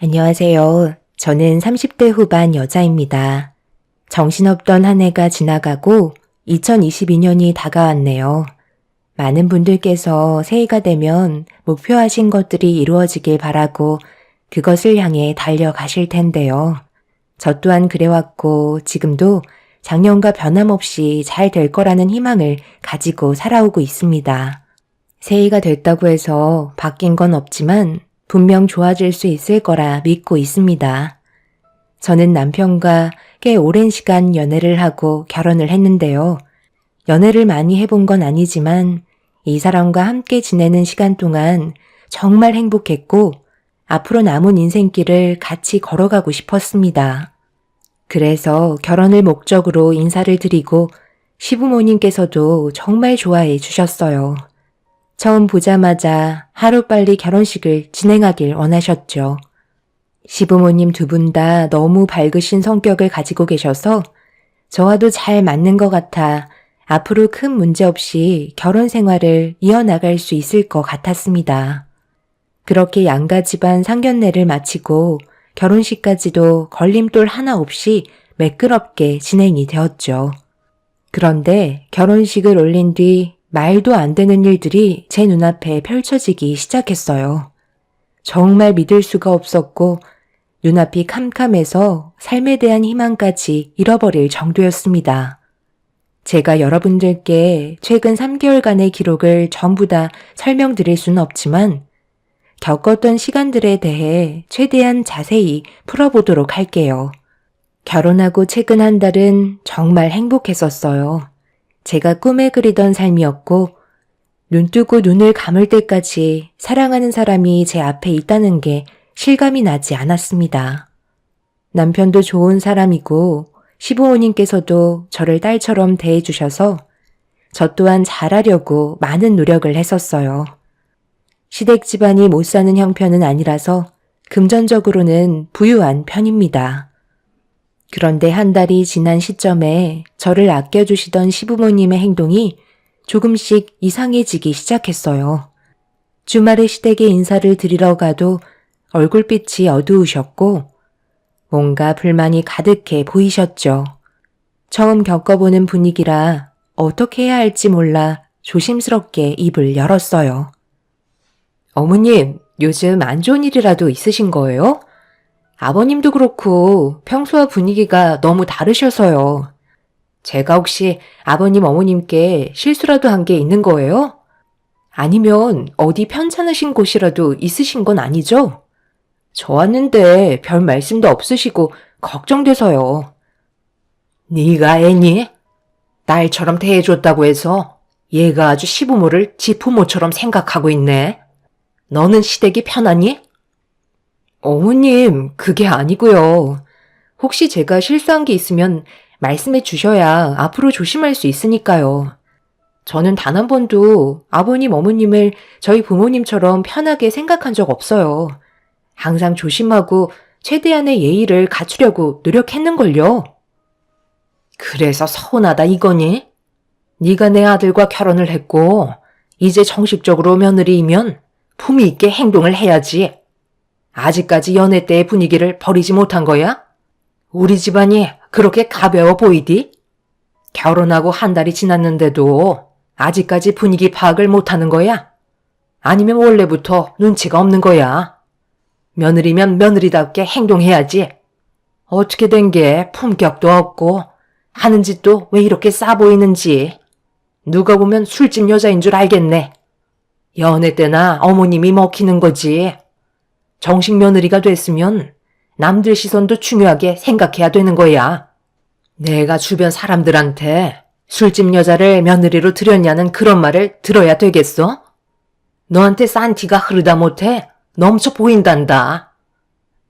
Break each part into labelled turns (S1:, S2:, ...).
S1: 안녕하세요. 저는 30대 후반 여자입니다. 정신없던 한 해가 지나가고 2022년이 다가왔네요. 많은 분들께서 새해가 되면 목표하신 것들이 이루어지길 바라고 그것을 향해 달려가실 텐데요. 저 또한 그래왔고 지금도 작년과 변함없이 잘 될 거라는 희망을 가지고 살아오고 있습니다. 새해가 됐다고 해서 바뀐 건 없지만 분명 좋아질 수 있을 거라 믿고 있습니다. 저는 남편과 꽤 오랜 시간 연애를 하고 결혼을 했는데요. 연애를 많이 해본 건 아니지만 이 사람과 함께 지내는 시간 동안 정말 행복했고 앞으로 남은 인생길을 같이 걸어가고 싶었습니다. 그래서 결혼을 목적으로 인사를 드리고 시부모님께서도 정말 좋아해 주셨어요. 처음 보자마자 하루빨리 결혼식을 진행하길 원하셨죠. 시부모님 두 분 다 너무 밝으신 성격을 가지고 계셔서 저와도 잘 맞는 것 같아 앞으로 큰 문제 없이 결혼 생활을 이어나갈 수 있을 것 같았습니다. 그렇게 양가 집안 상견례를 마치고 결혼식까지도 걸림돌 하나 없이 매끄럽게 진행이 되었죠. 그런데 결혼식을 올린 뒤 말도 안 되는 일들이 제 눈앞에 펼쳐지기 시작했어요. 정말 믿을 수가 없었고 눈앞이 캄캄해서 삶에 대한 희망까지 잃어버릴 정도였습니다. 제가 여러분들께 최근 3개월간의 기록을 전부 다 설명드릴 수는 없지만 겪었던 시간들에 대해 최대한 자세히 풀어보도록 할게요. 결혼하고 최근 한 달은 정말 행복했었어요. 제가 꿈에 그리던 삶이었고 눈 뜨고 눈을 감을 때까지 사랑하는 사람이 제 앞에 있다는 게 실감이 나지 않았습니다. 남편도 좋은 사람이고 시부모님께서도 저를 딸처럼 대해주셔서 저 또한 잘하려고 많은 노력을 했었어요. 시댁 집안이 못 사는 형편은 아니라서 금전적으로는 부유한 편입니다. 그런데 한 달이 지난 시점에 저를 아껴주시던 시부모님의 행동이 조금씩 이상해지기 시작했어요. 주말에 시댁에 인사를 드리러 가도 얼굴빛이 어두우셨고 뭔가 불만이 가득해 보이셨죠. 처음 겪어보는 분위기라 어떻게 해야 할지 몰라 조심스럽게 입을 열었어요. 어머님, 요즘 안 좋은 일이라도 있으신 거예요? 아버님도 그렇고 평소와 분위기가 너무 다르셔서요. 제가 혹시 아버님 어머님께 실수라도 한 게 있는 거예요? 아니면 어디 편찮으신 곳이라도 있으신 건 아니죠? 저 왔는데 별 말씀도 없으시고 걱정돼서요. 네가 애니? 딸처럼 대해줬다고 해서 얘가 아주 시부모를 지 부모처럼 생각하고 있네. 너는 시댁이 편하니? 어머님, 그게 아니고요. 혹시 제가 실수한 게 있으면 말씀해 주셔야 앞으로 조심할 수 있으니까요. 저는 단 한 번도 아버님, 어머님을 저희 부모님처럼 편하게 생각한 적 없어요. 항상 조심하고 최대한의 예의를 갖추려고 노력했는걸요. 그래서 서운하다 이거니? 네가 내 아들과 결혼을 했고 이제 정식적으로 며느리이면 품위 있게 행동을 해야지. 아직까지 연애 때의 분위기를 버리지 못한 거야? 우리 집안이 그렇게 가벼워 보이디? 결혼하고 한 달이 지났는데도 아직까지 분위기 파악을 못하는 거야? 아니면 원래부터 눈치가 없는 거야? 며느리면 며느리답게 행동해야지. 어떻게 된 게 품격도 없고 하는 짓도 왜 이렇게 싸 보이는지 누가 보면 술집 여자인 줄 알겠네. 연애 때나 어머님이 먹히는 거지. 정식 며느리가 됐으면 남들 시선도 중요하게 생각해야 되는 거야. 내가 주변 사람들한테 술집 여자를 며느리로 들였냐는 그런 말을 들어야 되겠어? 너한테 싼 티가 흐르다 못해 넘쳐 보인단다.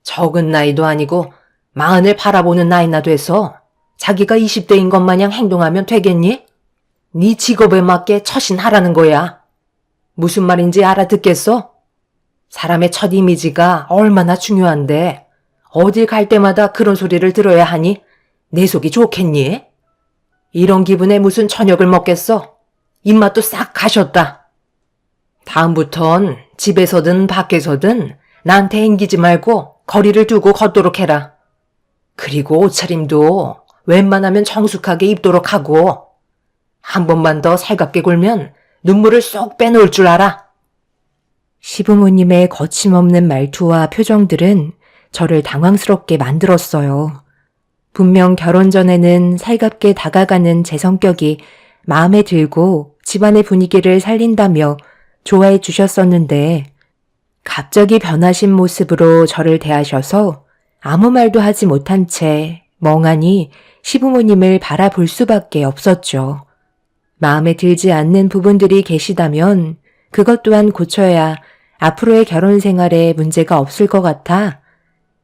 S1: 적은 나이도 아니고 40을 바라보는 나이나 돼서 자기가 20대인 것 마냥 행동하면 되겠니? 네 직업에 맞게 처신하라는 거야. 무슨 말인지 알아듣겠어? 사람의 첫 이미지가 얼마나 중요한데 어딜 갈 때마다 그런 소리를 들어야 하니 내 속이 좋겠니? 이런 기분에 무슨 저녁을 먹겠어? 입맛도 싹 가셨다. 다음부턴 집에서든 밖에서든 나한테 앵기지 말고
S2: 거리를 두고 걷도록 해라. 그리고 옷차림도 웬만하면 정숙하게 입도록 하고 한 번만 더 살갑게 굴면 눈물을 쏙 빼놓을 줄 알아.
S1: 시부모님의 거침없는 말투와 표정들은 저를 당황스럽게 만들었어요. 분명 결혼 전에는 살갑게 다가가는 제 성격이 마음에 들고 집안의 분위기를 살린다며 좋아해 주셨었는데 갑자기 변하신 모습으로 저를 대하셔서 아무 말도 하지 못한 채 멍하니 시부모님을 바라볼 수밖에 없었죠. 마음에 들지 않는 부분들이 계시다면 그것 또한 고쳐야 앞으로의 결혼 생활에 문제가 없을 것 같아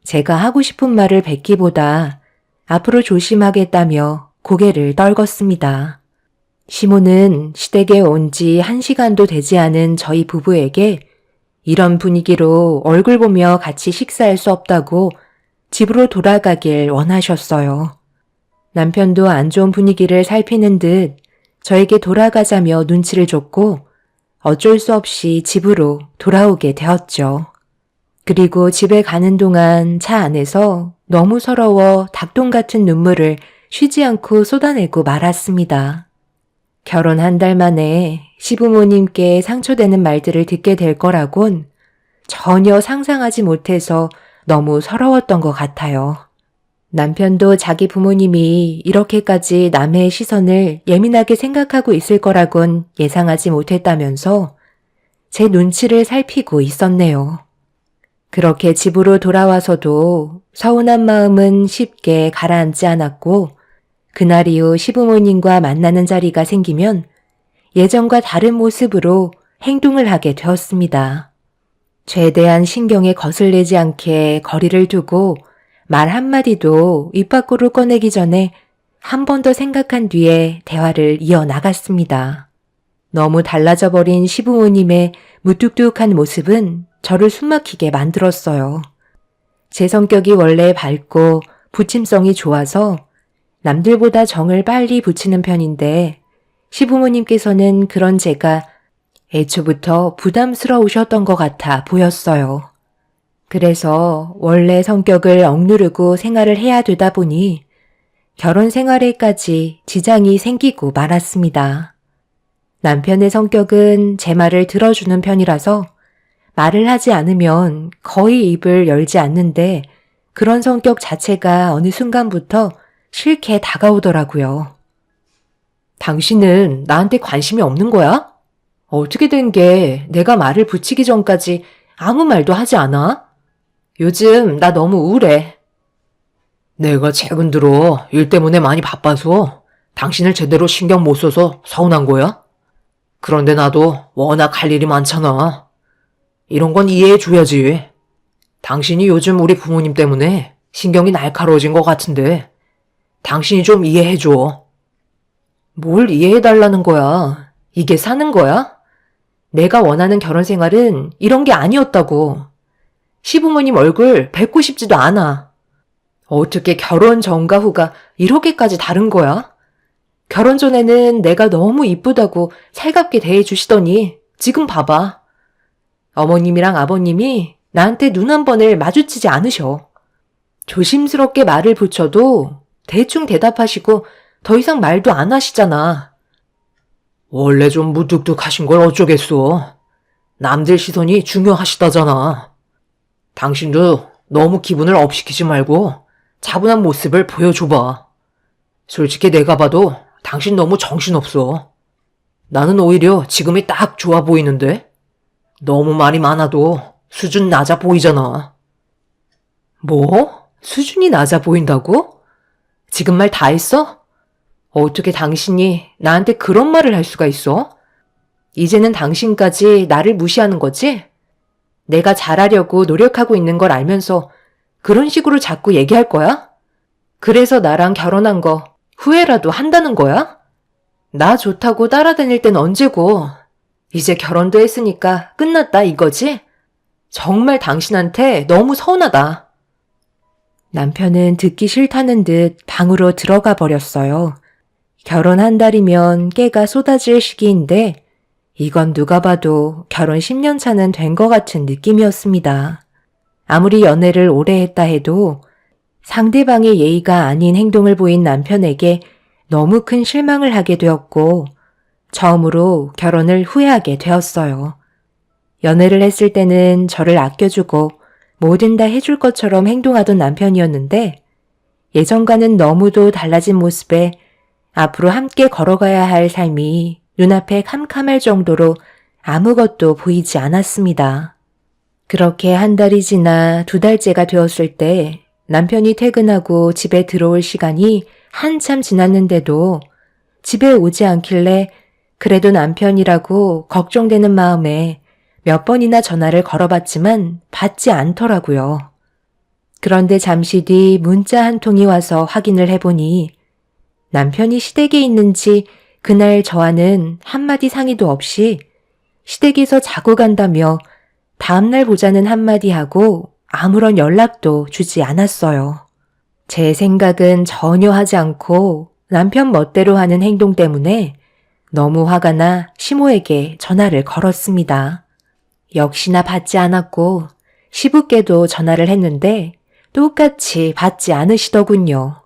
S1: 제가 하고 싶은 말을 뱉기보다 앞으로 조심하겠다며 고개를 떨궜습니다. 시모는 시댁에 온 지 1시간도 되지 않은 저희 부부에게 이런 분위기로 얼굴 보며 같이 식사할 수 없다고 집으로 돌아가길 원하셨어요. 남편도 안 좋은 분위기를 살피는 듯 저에게 돌아가자며 눈치를 줬고 어쩔 수 없이 집으로 돌아오게 되었죠. 그리고 집에 가는 동안 차 안에서 너무 서러워 닭똥 같은 눈물을 쉬지 않고 쏟아내고 말았습니다. 결혼 한 달 만에 시부모님께 상처되는 말들을 듣게 될 거라곤 전혀 상상하지 못해서 너무 서러웠던 것 같아요. 남편도 자기 부모님이 이렇게까지 남의 시선을 예민하게 생각하고 있을 거라곤 예상하지 못했다면서 제 눈치를 살피고 있었네요. 그렇게 집으로 돌아와서도 서운한 마음은 쉽게 가라앉지 않았고 그날 이후 시부모님과 만나는 자리가 생기면 예전과 다른 모습으로 행동을 하게 되었습니다. 최대한 신경에 거슬리지 않게 거리를 두고 말 한마디도 입 밖으로 꺼내기 전에 한 번 더 생각한 뒤에 대화를 이어나갔습니다. 너무 달라져 버린 시부모님의 무뚝뚝한 모습은 저를 숨막히게 만들었어요. 제 성격이 원래 밝고 부침성이 좋아서 남들보다 정을 빨리 붙이는 편인데 시부모님께서는 그런 제가 애초부터 부담스러우셨던 것 같아 보였어요. 그래서 원래 성격을 억누르고 생활을 해야 되다 보니 결혼 생활에까지 지장이 생기고 말았습니다. 남편의 성격은 제 말을 들어주는 편이라서 말을 하지 않으면 거의 입을 열지 않는데 그런 성격 자체가 어느 순간부터 싫게 다가오더라고요.
S2: 당신은 나한테 관심이 없는 거야? 어떻게 된 게 내가 말을 붙이기 전까지 아무 말도 하지 않아? 요즘 나 너무 우울해. 내가 최근 들어 일 때문에 많이 바빠서 당신을 제대로 신경 못 써서 서운한 거야? 그런데 나도 워낙 할 일이 많잖아. 이런 건 이해해 줘야지. 당신이 요즘 우리 부모님 때문에 신경이 날카로워진 것 같은데 당신이 좀 이해해 줘. 뭘 이해해 달라는 거야? 이게 사는 거야? 내가 원하는 결혼 생활은 이런 게 아니었다고. 시부모님 얼굴 뵙고 싶지도 않아. 어떻게 결혼 전과 후가 이렇게까지 다른 거야? 결혼 전에는 내가 너무 이쁘다고 살갑게 대해주시더니 지금 봐봐. 어머님이랑 아버님이 나한테 눈 한 번을 마주치지 않으셔. 조심스럽게 말을 붙여도 대충 대답하시고 더 이상 말도 안 하시잖아. 원래 좀 무뚝뚝하신 걸 어쩌겠어. 남들 시선이 중요하시다잖아. 당신도 너무 기분을 업시키지 말고 차분한 모습을 보여줘봐. 솔직히 내가 봐도 당신 너무 정신없어. 나는 오히려 지금이 딱 좋아 보이는데? 너무 말이 많아도 수준 낮아 보이잖아. 뭐? 수준이 낮아 보인다고? 지금 말 다 했어? 어떻게 당신이 나한테 그런 말을 할 수가 있어? 이제는 당신까지 나를 무시하는 거지? 내가 잘하려고 노력하고 있는 걸 알면서 그런 식으로 자꾸 얘기할 거야? 그래서 나랑 결혼한 거 후회라도 한다는 거야? 나 좋다고 따라다닐 땐 언제고 이제 결혼도 했으니까 끝났다 이거지? 정말 당신한테 너무 서운하다.
S1: 남편은 듣기 싫다는 듯 방으로 들어가 버렸어요. 결혼 한 달이면 깨가 쏟아질 시기인데 이건 누가 봐도 결혼 10년 차는 된 것 같은 느낌이었습니다. 아무리 연애를 오래 했다 해도 상대방의 예의가 아닌 행동을 보인 남편에게 너무 큰 실망을 하게 되었고 처음으로 결혼을 후회하게 되었어요. 연애를 했을 때는 저를 아껴주고 뭐든 다 해줄 것처럼 행동하던 남편이었는데 예전과는 너무도 달라진 모습에 앞으로 함께 걸어가야 할 삶이 눈앞에 캄캄할 정도로 아무것도 보이지 않았습니다. 그렇게 한 달이 지나 2달째가 되었을 때 남편이 퇴근하고 집에 들어올 시간이 한참 지났는데도 집에 오지 않길래 그래도 남편이라고 걱정되는 마음에 몇 번이나 전화를 걸어봤지만 받지 않더라고요. 그런데 잠시 뒤 문자 한 통이 와서 확인을 해보니 남편이 시댁에 있는지 그날 저와는 한마디 상의도 없이 시댁에서 자고 간다며 다음날 보자는 한마디 하고 아무런 연락도 주지 않았어요. 제 생각은 전혀 하지 않고 남편 멋대로 하는 행동 때문에 너무 화가 나 시모에게 전화를 걸었습니다. 역시나 받지 않았고 시부께도 전화를 했는데 똑같이 받지 않으시더군요.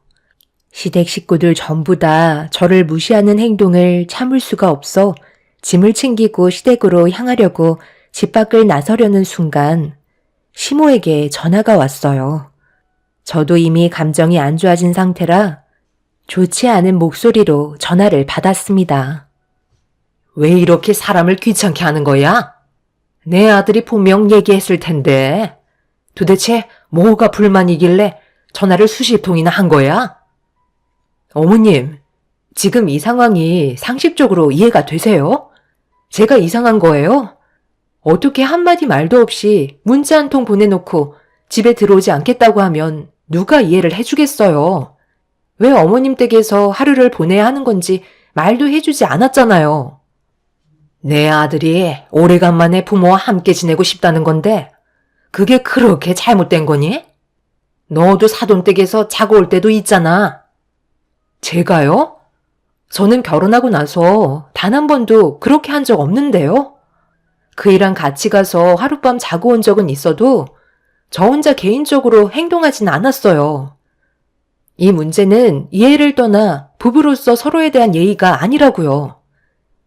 S1: 시댁 식구들 전부 다 저를 무시하는 행동을 참을 수가 없어 짐을 챙기고 시댁으로 향하려고 집 밖을 나서려는 순간 시모에게 전화가 왔어요. 저도 이미 감정이 안 좋아진 상태라 좋지 않은 목소리로 전화를 받았습니다.
S2: 왜 이렇게 사람을 귀찮게 하는 거야? 내 아들이 분명 얘기했을 텐데. 도대체 뭐가 불만이길래 전화를 수십 통이나 한 거야? 어머님, 지금 이 상황이 상식적으로 이해가 되세요? 제가 이상한 거예요? 어떻게 한마디 말도 없이 문자 한 통 보내놓고 집에 들어오지 않겠다고 하면 누가 이해를 해주겠어요? 왜 어머님 댁에서 하루를 보내야 하는 건지 말도 해주지 않았잖아요. 내 아들이 오래간만에 부모와 함께 지내고 싶다는 건데 그게 그렇게 잘못된 거니? 너도 사돈댁에서 자고 올 때도 있잖아. 제가요? 저는 결혼하고 나서 단 한 번도 그렇게 한 적 없는데요. 그이랑 같이 가서 하룻밤 자고 온 적은 있어도 저 혼자 개인적으로 행동하진 않았어요. 이 문제는 이해를 떠나 부부로서 서로에 대한 예의가 아니라고요.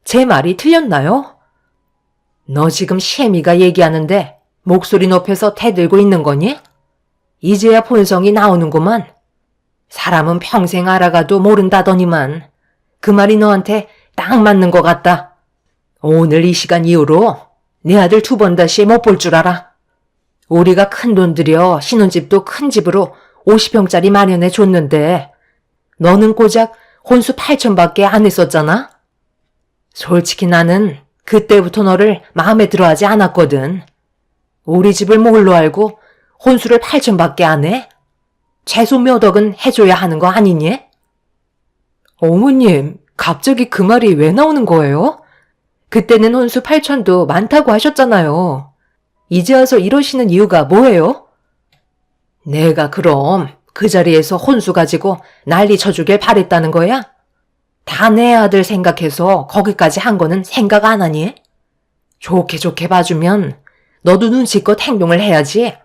S2: 제 말이 틀렸나요? 너 지금 시애미가 얘기하는데 목소리 높여서 대들고 있는 거니? 이제야 본성이 나오는구만. 사람은 평생 알아가도 모른다더니만 그 말이 너한테 딱 맞는 것 같다. 오늘 이 시간 이후로 내 아들 2번 다시 못 볼 줄 알아. 우리가 큰 돈 들여 신혼집도 큰 집으로 50평짜리 마련해 줬는데 너는 고작 혼수 8천밖에 안 했었잖아? 솔직히 나는 그때부터 너를 마음에 들어하지 않았거든. 우리 집을 뭘로 알고 혼수를 8천밖에 안 해? 최소 몇 억은 해줘야 하는 거 아니니? 어머님, 갑자기 그 말이 왜 나오는 거예요? 그때는 혼수 8천도 많다고 하셨잖아요. 이제 와서 이러시는 이유가 뭐예요? 내가 그럼 그 자리에서 혼수 가지고 난리 쳐주길 바랬다는 거야? 다 내 아들 생각해서 거기까지 한 거는 생각 안 하니? 좋게 좋게 봐주면 너도 눈치껏 행동을 해야지.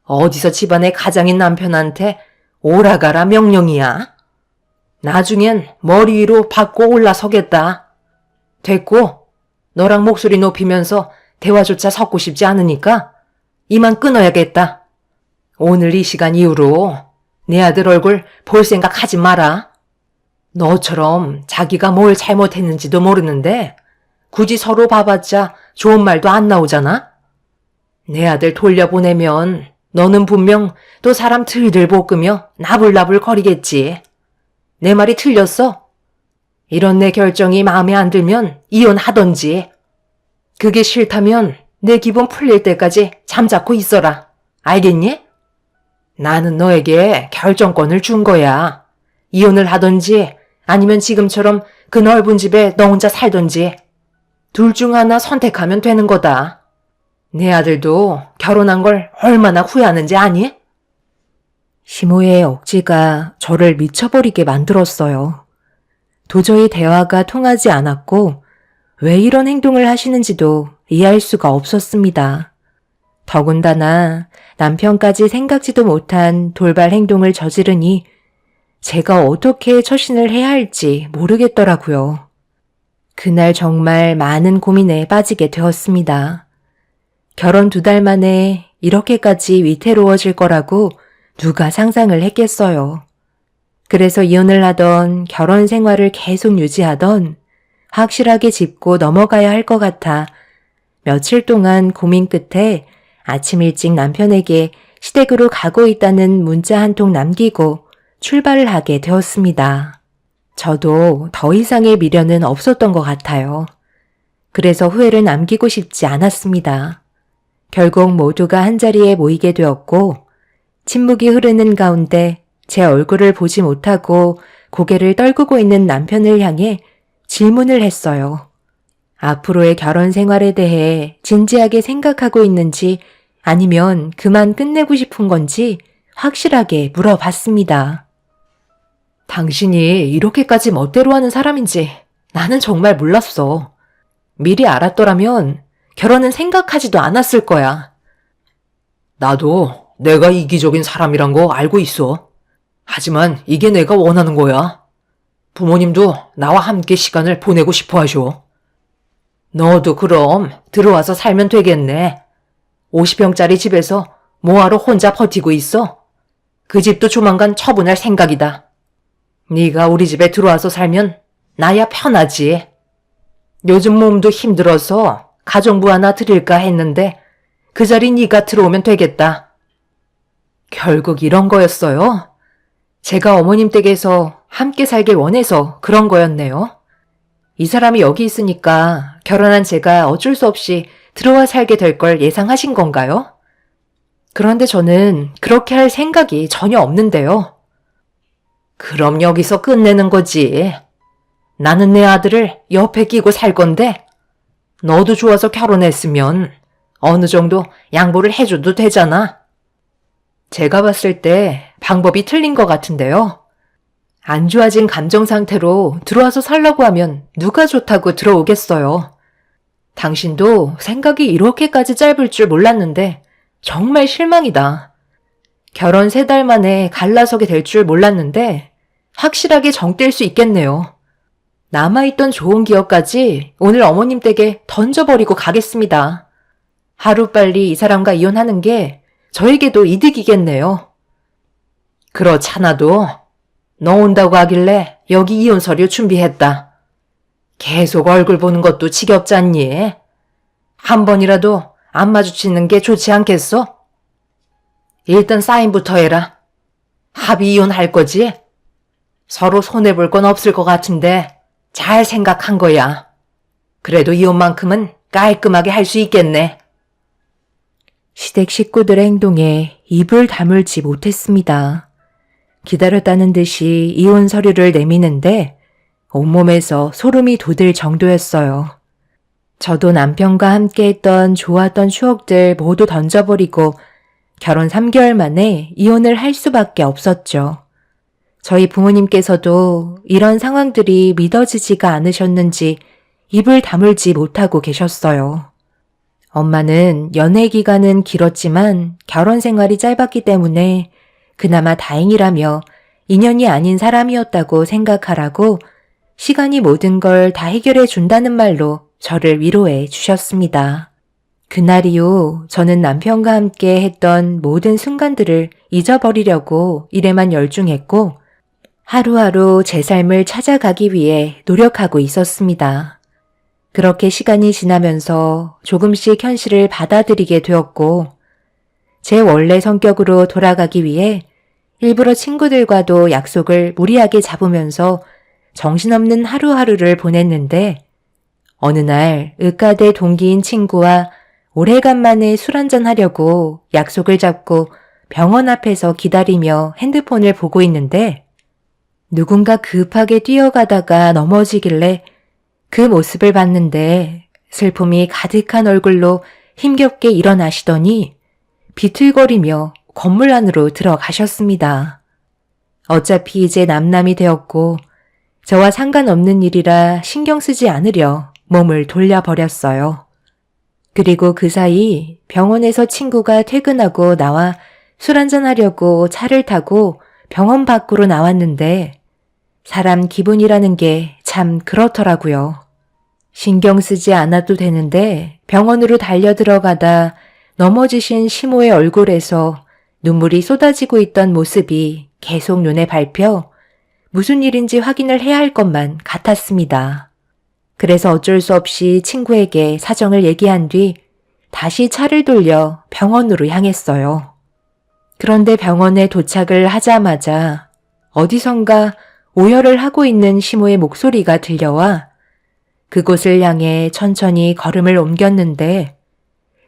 S2: 어디서 집안의 가장인 남편한테 오라가라 명령이야. 나중엔 머리 위로 받고 올라서겠다. 됐고, 너랑 목소리 높이면서 대화조차 섞고 싶지 않으니까 이만 끊어야겠다. 오늘 이 시간 이후로 내 아들 얼굴 볼 생각 하지 마라. 너처럼 자기가 뭘 잘못했는지도 모르는데 굳이 서로 봐봤자 좋은 말도 안 나오잖아? 내 아들 돌려보내면 너는 분명 또 사람 들들 볶으며 나불나불 거리겠지. 내 말이 틀렸어? 이런 내 결정이 마음에 안 들면 이혼하던지. 그게 싫다면 내 기분 풀릴 때까지 잠자코 있어라. 알겠니? 나는 너에게 결정권을 준 거야. 이혼을 하던지 아니면 지금처럼 그 넓은 집에 너 혼자 살던지 둘 중 하나 선택하면 되는 거다. 내 아들도 결혼한 걸 얼마나 후회하는지 아니?
S1: 시모의 억지가 저를 미쳐버리게 만들었어요. 도저히 대화가 통하지 않았고 왜 이런 행동을 하시는지도 이해할 수가 없었습니다. 더군다나 남편까지 생각지도 못한 돌발 행동을 저지르니 제가 어떻게 처신을 해야 할지 모르겠더라고요. 그날 정말 많은 고민에 빠지게 되었습니다. 결혼 2달 만에 이렇게까지 위태로워질 거라고 누가 상상을 했겠어요. 그래서 이혼을 하던 결혼 생활을 계속 유지하던 확실하게 짚고 넘어가야 할 것 같아 며칠 동안 고민 끝에 아침 일찍 남편에게 시댁으로 가고 있다는 문자 한 통 남기고 출발을 하게 되었습니다. 저도 더 이상의 미련은 없었던 것 같아요. 그래서 후회를 남기고 싶지 않았습니다. 결국 모두가 한자리에 모이게 되었고 침묵이 흐르는 가운데 제 얼굴을 보지 못하고 고개를 떨구고 있는 남편을 향해 질문을 했어요. 앞으로의 결혼 생활에 대해 진지하게 생각하고 있는지 아니면 그만 끝내고 싶은 건지 확실하게 물어봤습니다.
S2: 당신이 이렇게까지 멋대로 하는 사람인지 나는 정말 몰랐어. 미리 알았더라면 결혼은 생각하지도 않았을 거야. 나도 내가 이기적인 사람이란 거 알고 있어. 하지만 이게 내가 원하는 거야. 부모님도 나와 함께 시간을 보내고 싶어 하셔. 너도 그럼 들어와서 살면 되겠네. 50평짜리 집에서 뭐하러 혼자 버티고 있어? 그 집도 조만간 처분할 생각이다. 네가 우리 집에 들어와서 살면 나야 편하지. 요즘 몸도 힘들어서 가정부 하나 드릴까 했는데 그 자리 네가 들어오면 되겠다. 결국 이런 거였어요. 제가 어머님 댁에서 함께 살길 원해서 그런 거였네요. 이 사람이 여기 있으니까 결혼한 제가 어쩔 수 없이 들어와 살게 될 걸 예상하신 건가요? 그런데 저는 그렇게 할 생각이 전혀 없는데요. 그럼 여기서 끝내는 거지. 나는 내 아들을 옆에 끼고 살 건데 너도 좋아서 결혼했으면 어느 정도 양보를 해줘도 되잖아. 제가 봤을 때 방법이 틀린 것 같은데요. 안 좋아진 감정 상태로 들어와서 살라고 하면 누가 좋다고 들어오겠어요. 당신도 생각이 이렇게까지 짧을 줄 몰랐는데 정말 실망이다. 결혼 3달 만에 갈라서게 될 줄 몰랐는데 확실하게 정 뗄 수 있겠네요. 남아있던 좋은 기억까지 오늘 어머님 댁에 던져버리고 가겠습니다. 하루빨리 이 사람과 이혼하는 게 저에게도 이득이겠네요. 그렇잖아도 너 온다고 하길래 여기 이혼 서류 준비했다. 계속 얼굴 보는 것도 지겹잖니? 한 번이라도 안 마주치는 게 좋지 않겠어? 일단 사인부터 해라. 합의 이혼할 거지? 서로 손해볼 건 없을 것 같은데 잘 생각한 거야. 그래도 이혼만큼은 깔끔하게 할 수 있겠네.
S1: 시댁 식구들의 행동에 입을 다물지 못했습니다. 기다렸다는 듯이 이혼 서류를 내미는데 온몸에서 소름이 돋을 정도였어요. 저도 남편과 함께했던 좋았던 추억들 모두 던져버리고 결혼 3개월 만에 이혼을 할 수밖에 없었죠. 저희 부모님께서도 이런 상황들이 믿어지지가 않으셨는지 입을 다물지 못하고 계셨어요. 엄마는 연애 기간은 길었지만 결혼 생활이 짧았기 때문에 그나마 다행이라며 인연이 아닌 사람이었다고 생각하라고 시간이 모든 걸 다 해결해 준다는 말로 저를 위로해 주셨습니다. 그날 이후 저는 남편과 함께 했던 모든 순간들을 잊어버리려고 일에만 열중했고 하루하루 제 삶을 찾아가기 위해 노력하고 있었습니다. 그렇게 시간이 지나면서 조금씩 현실을 받아들이게 되었고 제 원래 성격으로 돌아가기 위해 일부러 친구들과도 약속을 무리하게 잡으면서 정신없는 하루하루를 보냈는데 어느 날 의과대 동기인 친구와 오래간만에 술 한잔 하려고 약속을 잡고 병원 앞에서 기다리며 핸드폰을 보고 있는데 누군가 급하게 뛰어가다가 넘어지길래 그 모습을 봤는데 슬픔이 가득한 얼굴로 힘겹게 일어나시더니 비틀거리며 건물 안으로 들어가셨습니다. 어차피 이제 남남이 되었고 저와 상관없는 일이라 신경 쓰지 않으려 몸을 돌려버렸어요. 그리고 그 사이 병원에서 친구가 퇴근하고 나와 술 한잔하려고 차를 타고 병원 밖으로 나왔는데 사람 기분이라는 게 참 그렇더라고요. 신경 쓰지 않아도 되는데 병원으로 달려 들어가다 넘어지신 시모의 얼굴에서 눈물이 쏟아지고 있던 모습이 계속 눈에 밟혀 무슨 일인지 확인을 해야 할 것만 같았습니다. 그래서 어쩔 수 없이 친구에게 사정을 얘기한 뒤 다시 차를 돌려 병원으로 향했어요. 그런데 병원에 도착을 하자마자 어디선가 오열을 하고 있는 시모의 목소리가 들려와 그곳을 향해 천천히 걸음을 옮겼는데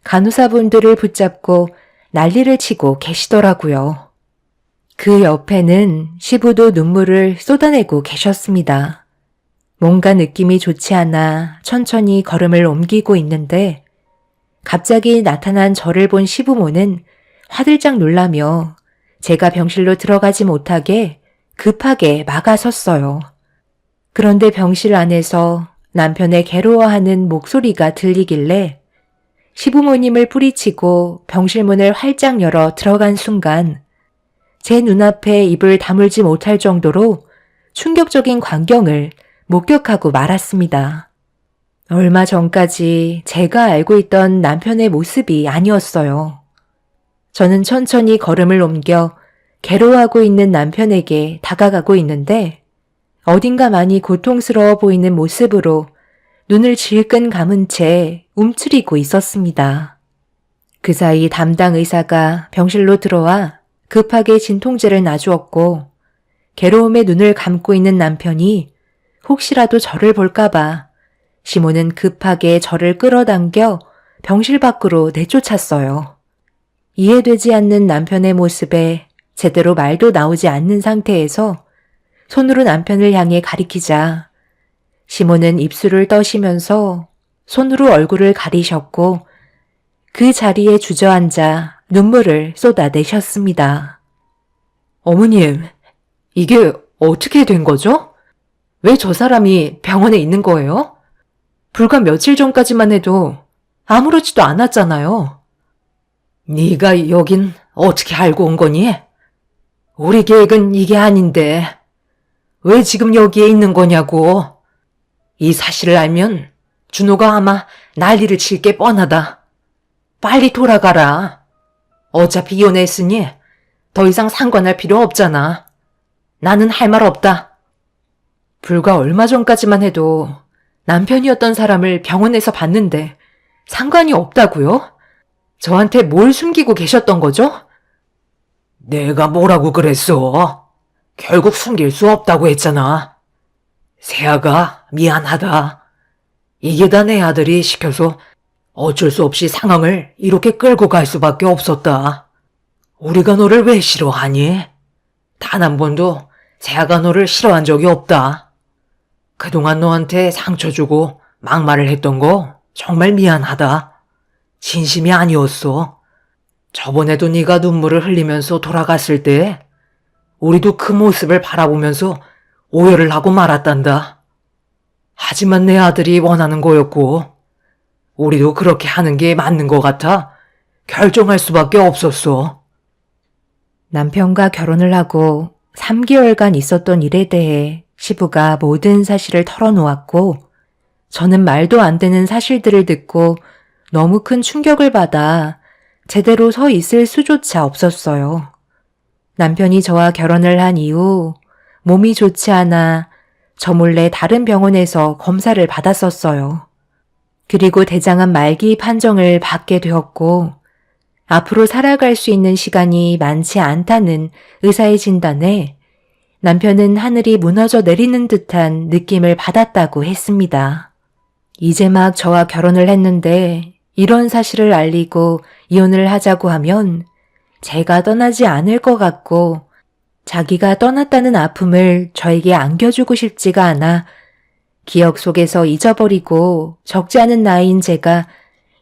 S1: 간호사분들을 붙잡고 난리를 치고 계시더라고요. 그 옆에는 시부도 눈물을 쏟아내고 계셨습니다. 뭔가 느낌이 좋지 않아 천천히 걸음을 옮기고 있는데 갑자기 나타난 저를 본 시부모는 화들짝 놀라며 제가 병실로 들어가지 못하게 급하게 막아섰어요. 그런데 병실 안에서 남편의 괴로워하는 목소리가 들리길래 시부모님을 뿌리치고 병실 문을 활짝 열어 들어간 순간 제 눈앞에 입을 다물지 못할 정도로 충격적인 광경을 목격하고 말았습니다. 얼마 전까지 제가 알고 있던 남편의 모습이 아니었어요. 저는 천천히 걸음을 옮겨 괴로워하고 있는 남편에게 다가가고 있는데 어딘가 많이 고통스러워 보이는 모습으로 눈을 질끈 감은 채 움츠리고 있었습니다. 그 사이 담당 의사가 병실로 들어와 급하게 진통제를 놔주었고 괴로움에 눈을 감고 있는 남편이 혹시라도 저를 볼까봐 시모는 급하게 저를 끌어당겨 병실 밖으로 내쫓았어요. 이해되지 않는 남편의 모습에 제대로 말도 나오지 않는 상태에서 손으로 남편을 향해 가리키자 시모는 입술을 떠시면서 손으로 얼굴을 가리셨고 그 자리에 주저앉아 눈물을 쏟아내셨습니다.
S2: 어머님, 이게 어떻게 된 거죠? 왜 저 사람이 병원에 있는 거예요? 불과 며칠 전까지만 해도 아무렇지도 않았잖아요. 네가 여긴 어떻게 알고 온 거니? 우리 계획은 이게 아닌데 왜 지금 여기에 있는 거냐고. 이 사실을 알면 준호가 아마 난리를 칠 게 뻔하다. 빨리 돌아가라. 어차피 이혼했으니 더 이상 상관할 필요 없잖아. 나는 할 말 없다. 불과 얼마 전까지만 해도 남편이었던 사람을 병원에서 봤는데 상관이 없다고요? 저한테 뭘 숨기고 계셨던 거죠? 내가 뭐라고 그랬어? 결국 숨길 수 없다고 했잖아. 세아가 미안하다. 이게 다 내 아들이 시켜서 어쩔 수 없이 상황을 이렇게 끌고 갈 수밖에 없었다. 우리가 너를 왜 싫어하니? 단 한 번도 세아가 너를 싫어한 적이 없다. 그동안 너한테 상처 주고 막말을 했던 거 정말 미안하다. 진심이 아니었어. 저번에도 네가 눈물을 흘리면서 돌아갔을 때 우리도 그 모습을 바라보면서 오열을 하고 말았단다. 하지만 내 아들이 원하는 거였고 우리도 그렇게 하는 게 맞는 것 같아 결정할 수밖에 없었어.
S1: 남편과 결혼을 하고 3개월간 있었던 일에 대해 시부가 모든 사실을 털어놓았고 저는 말도 안 되는 사실들을 듣고 너무 큰 충격을 받아 제대로 서 있을 수조차 없었어요. 남편이 저와 결혼을 한 이후 몸이 좋지 않아 저 몰래 다른 병원에서 검사를 받았었어요. 그리고 대장암 말기 판정을 받게 되었고 앞으로 살아갈 수 있는 시간이 많지 않다는 의사의 진단에 남편은 하늘이 무너져 내리는 듯한 느낌을 받았다고 했습니다. 이제 막 저와 결혼을 했는데 이런 사실을 알리고 이혼을 하자고 하면 제가 떠나지 않을 것 같고 자기가 떠났다는 아픔을 저에게 안겨주고 싶지가 않아 기억 속에서 잊어버리고 적지 않은 나이인 제가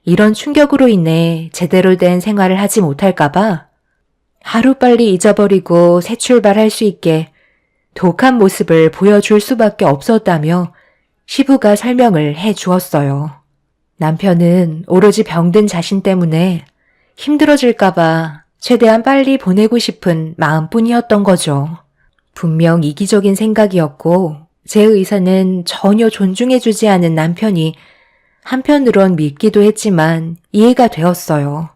S1: 이런 충격으로 인해 제대로 된 생활을 하지 못할까봐 하루빨리 잊어버리고 새 출발할 수 있게 독한 모습을 보여줄 수밖에 없었다며 시부가 설명을 해 주었어요. 남편은 오로지 병든 자신 때문에 힘들어질까봐 최대한 빨리 보내고 싶은 마음뿐이었던 거죠. 분명 이기적인 생각이었고 제 의사는 전혀 존중해주지 않은 남편이 한편으론 밉기도 했지만 이해가 되었어요.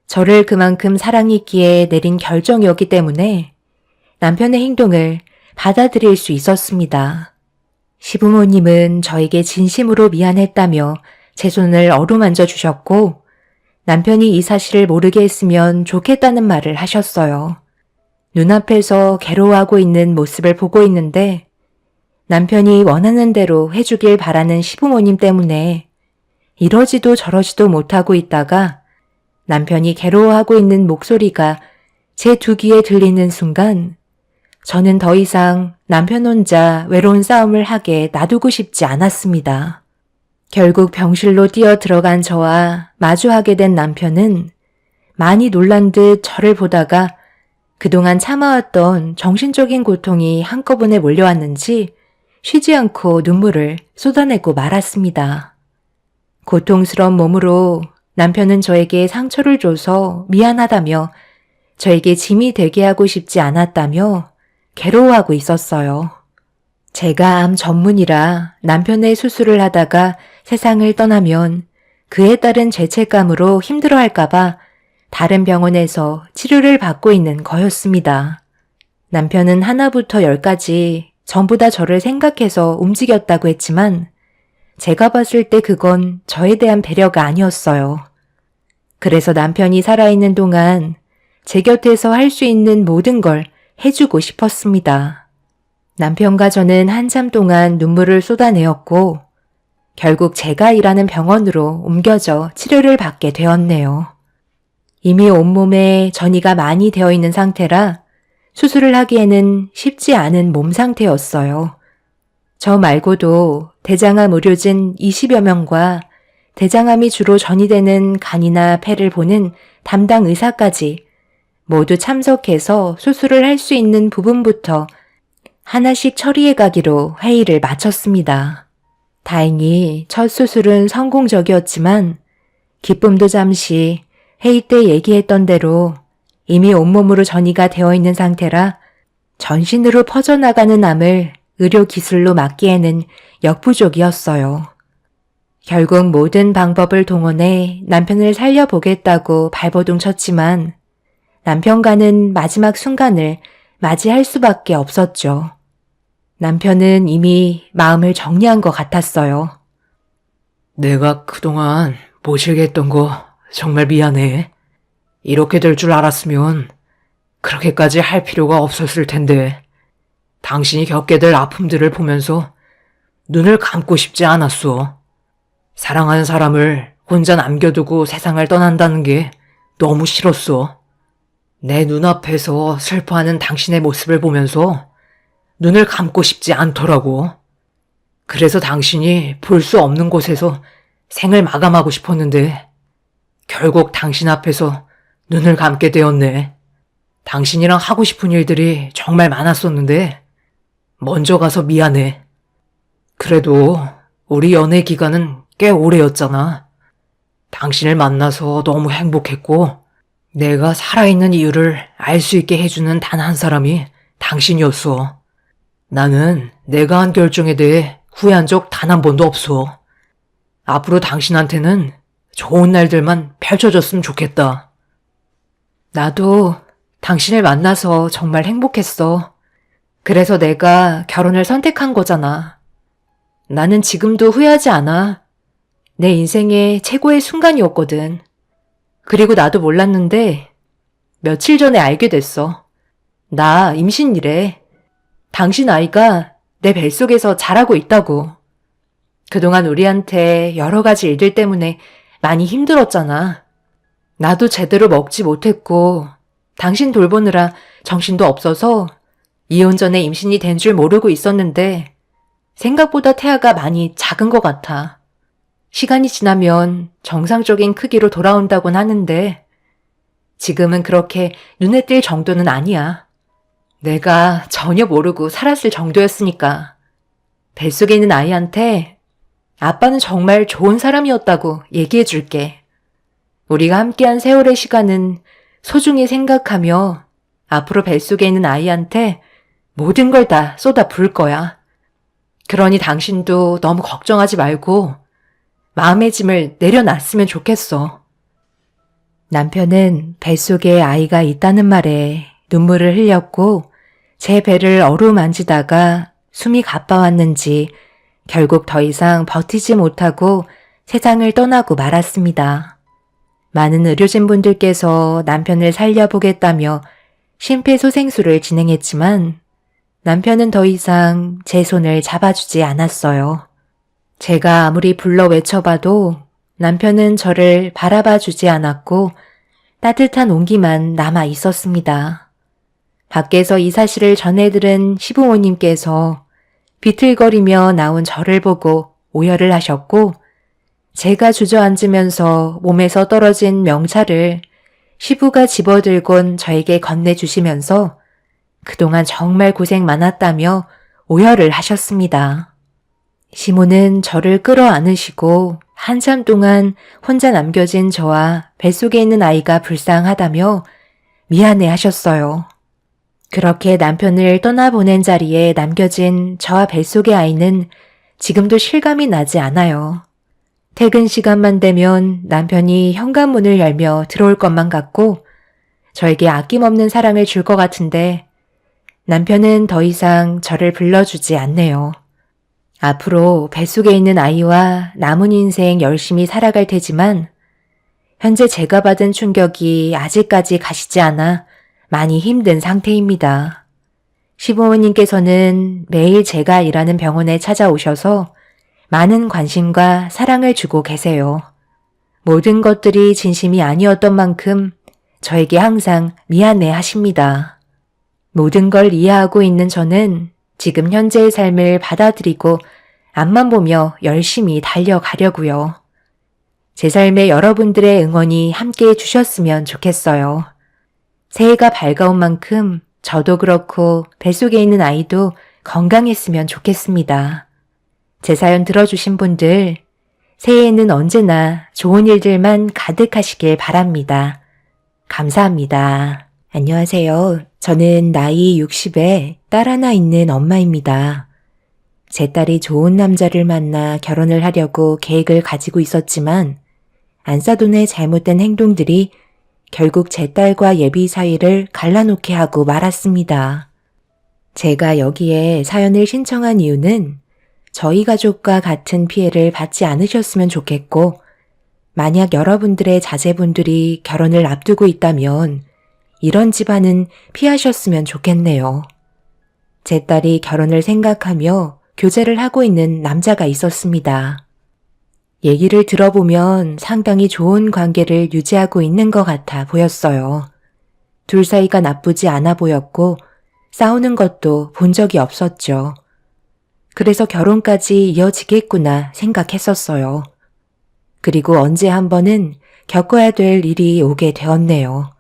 S1: 저를 그만큼 사랑했기에 내린 결정이었기 때문에 남편의 행동을 받아들일 수 있었습니다. 시부모님은 저에게 진심으로 미안했다며 제 손을 어루만져 주셨고 남편이 이 사실을 모르게 했으면 좋겠다는 말을 하셨어요. 눈앞에서 괴로워하고 있는 모습을 보고 있는데 남편이 원하는 대로 해주길 바라는 시부모님 때문에 이러지도 저러지도 못하고 있다가 남편이 괴로워하고 있는 목소리가 제 두 귀에 들리는 순간 저는 더 이상 남편 혼자 외로운 싸움을 하게 놔두고 싶지 않았습니다. 결국 병실로 뛰어 들어간 저와 마주하게 된 남편은 많이 놀란 듯 저를 보다가 그동안 참아왔던 정신적인 고통이 한꺼번에 몰려왔는지 쉬지 않고 눈물을 쏟아내고 말았습니다. 고통스러운 몸으로 남편은 저에게 상처를 줘서 미안하다며 저에게 짐이 되게 하고 싶지 않았다며 괴로워하고 있었어요. 제가 암 전문이라 남편의 수술을 하다가 세상을 떠나면 그에 따른 죄책감으로 힘들어할까봐 다른 병원에서 치료를 받고 있는 거였습니다. 남편은 하나부터 10까지 전부 다 저를 생각해서 움직였다고 했지만 제가 봤을 때 그건 저에 대한 배려가 아니었어요. 그래서 남편이 살아있는 동안 제 곁에서 할 수 있는 모든 걸 해주고 싶었습니다. 남편과 저는 한참 동안 눈물을 쏟아내었고 결국 제가 일하는 병원으로 옮겨져 치료를 받게 되었네요. 이미 온몸에 전이가 많이 되어 있는 상태라 수술을 하기에는 쉽지 않은 몸 상태였어요. 저 말고도 대장암 의료진 20여 명과 대장암이 주로 전이되는 간이나 폐를 보는 담당 의사까지 모두 참석해서 수술을 할 수 있는 부분부터 하나씩 처리해 가기로 회의를 마쳤습니다. 다행히 첫 수술은 성공적이었지만 기쁨도 잠시 회의 때 얘기했던 대로 이미 온몸으로 전이가 되어 있는 상태라 전신으로 퍼져나가는 암을 의료 기술로 막기에는 역부족이었어요. 결국 모든 방법을 동원해 남편을 살려보겠다고 발버둥 쳤지만 남편과는 마지막 순간을 맞이할 수밖에 없었죠. 남편은 이미 마음을 정리한 것 같았어요.
S2: 내가 그동안 모시게 했던 거 정말 미안해. 이렇게 될 줄 알았으면 그렇게까지 할 필요가 없었을 텐데 당신이 겪게 될 아픔들을 보면서 눈을 감고 싶지 않았어. 사랑하는 사람을 혼자 남겨두고 세상을 떠난다는 게 너무 싫었어. 내 눈앞에서 슬퍼하는 당신의 모습을 보면서 눈을 감고 싶지 않더라고. 그래서 당신이 볼 수 없는 곳에서 생을 마감하고 싶었는데 결국 당신 앞에서 눈을 감게 되었네. 당신이랑 하고 싶은 일들이 정말 많았었는데 먼저 가서 미안해. 그래도 우리 연애 기간은 꽤 오래였잖아. 당신을 만나서 너무 행복했고 내가 살아있는 이유를 알 수 있게 해주는 단 한 사람이 당신이었어. 나는 내가 한 결정에 대해 후회한 적 단 한 번도 없어. 앞으로 당신한테는 좋은 날들만 펼쳐졌으면 좋겠다.
S1: 나도 당신을 만나서 정말 행복했어. 그래서 내가 결혼을 선택한 거잖아. 나는 지금도 후회하지 않아. 내 인생의 최고의 순간이었거든. 그리고 나도 몰랐는데 며칠 전에 알게 됐어. 나 임신이래. 당신 아이가 내 뱃속에서 자라고 있다고. 그동안 우리한테 여러 가지 일들 때문에 많이 힘들었잖아. 나도 제대로 먹지 못했고 당신 돌보느라 정신도 없어서 이혼 전에 임신이 된 줄 모르고 있었는데 생각보다 태아가 많이 작은 것 같아. 시간이 지나면 정상적인 크기로 돌아온다곤 하는데 지금은 그렇게 눈에 띌 정도는 아니야. 내가 전혀 모르고 살았을 정도였으니까. 뱃속에 있는 아이한테
S2: 아빠는 정말 좋은 사람이었다고 얘기해 줄게. 우리가 함께한 세월의 시간은 소중히 생각하며 앞으로 뱃속에 있는 아이한테 모든 걸 다 쏟아 부을 거야. 그러니 당신도 너무 걱정하지 말고 마음의 짐을 내려놨으면 좋겠어.
S1: 남편은 뱃속에 아이가 있다는 말에 눈물을 흘렸고 제 배를 어루만지다가 숨이 가빠왔는지 결국 더 이상 버티지 못하고 세상을 떠나고 말았습니다. 많은 의료진분들께서 남편을 살려보겠다며 심폐소생술을 진행했지만 남편은 더 이상 제 손을 잡아주지 않았어요. 제가 아무리 불러 외쳐봐도 남편은 저를 바라봐 주지 않았고 따뜻한 온기만 남아 있었습니다. 밖에서 이 사실을 전해들은 시부모님께서 비틀거리며 나온 저를 보고 오열을 하셨고 제가 주저앉으면서 몸에서 떨어진 명찰을 시부가 집어들곤 저에게 건네주시면서 그동안 정말 고생 많았다며 오열을 하셨습니다. 시모는 저를 끌어안으시고 한참 동안 혼자 남겨진 저와 뱃속에 있는 아이가 불쌍하다며 미안해 하셨어요. 그렇게 남편을 떠나보낸 자리에 남겨진 저와 뱃속의 아이는 지금도 실감이 나지 않아요. 퇴근 시간만 되면 남편이 현관문을 열며 들어올 것만 같고 저에게 아낌없는 사랑을 줄 것 같은데 남편은 더 이상 저를 불러주지 않네요. 앞으로 뱃속에 있는 아이와 남은 인생 열심히 살아갈 테지만 현재 제가 받은 충격이 아직까지 가시지 않아 많이 힘든 상태입니다. 시부모님께서는 매일 제가 일하는 병원에 찾아오셔서 많은 관심과 사랑을 주고 계세요. 모든 것들이 진심이 아니었던 만큼 저에게 항상 미안해 하십니다. 모든 걸 이해하고 있는 저는 지금 현재의 삶을 받아들이고 앞만 보며 열심히 달려가려고요. 제 삶에 여러분들의 응원이 함께 해주셨으면 좋겠어요. 새해가 밝아온 만큼 저도 그렇고 뱃속에 있는 아이도 건강했으면 좋겠습니다. 제 사연 들어주신 분들, 새해에는 언제나 좋은 일들만 가득하시길 바랍니다. 감사합니다. 안녕하세요. 저는 나이 60에 딸 하나 있는 엄마입니다. 제 딸이 좋은 남자를 만나 결혼을 하려고 계획을 가지고 있었지만 안사돈의 잘못된 행동들이 결국 제 딸과 예비 사이를 갈라놓게 하고 말았습니다. 제가 여기에 사연을 신청한 이유는 저희 가족과 같은 피해를 받지 않으셨으면 좋겠고 만약 여러분들의 자제분들이 결혼을 앞두고 있다면 이런 집안은 피하셨으면 좋겠네요. 제 딸이 결혼을 생각하며 교제를 하고 있는 남자가 있었습니다. 얘기를 들어보면 상당히 좋은 관계를 유지하고 있는 것 같아 보였어요. 둘 사이가 나쁘지 않아 보였고 싸우는 것도 본 적이 없었죠. 그래서 결혼까지 이어지겠구나 생각했었어요. 그리고 언제 한 번은 겪어야 될 일이 오게 되었네요.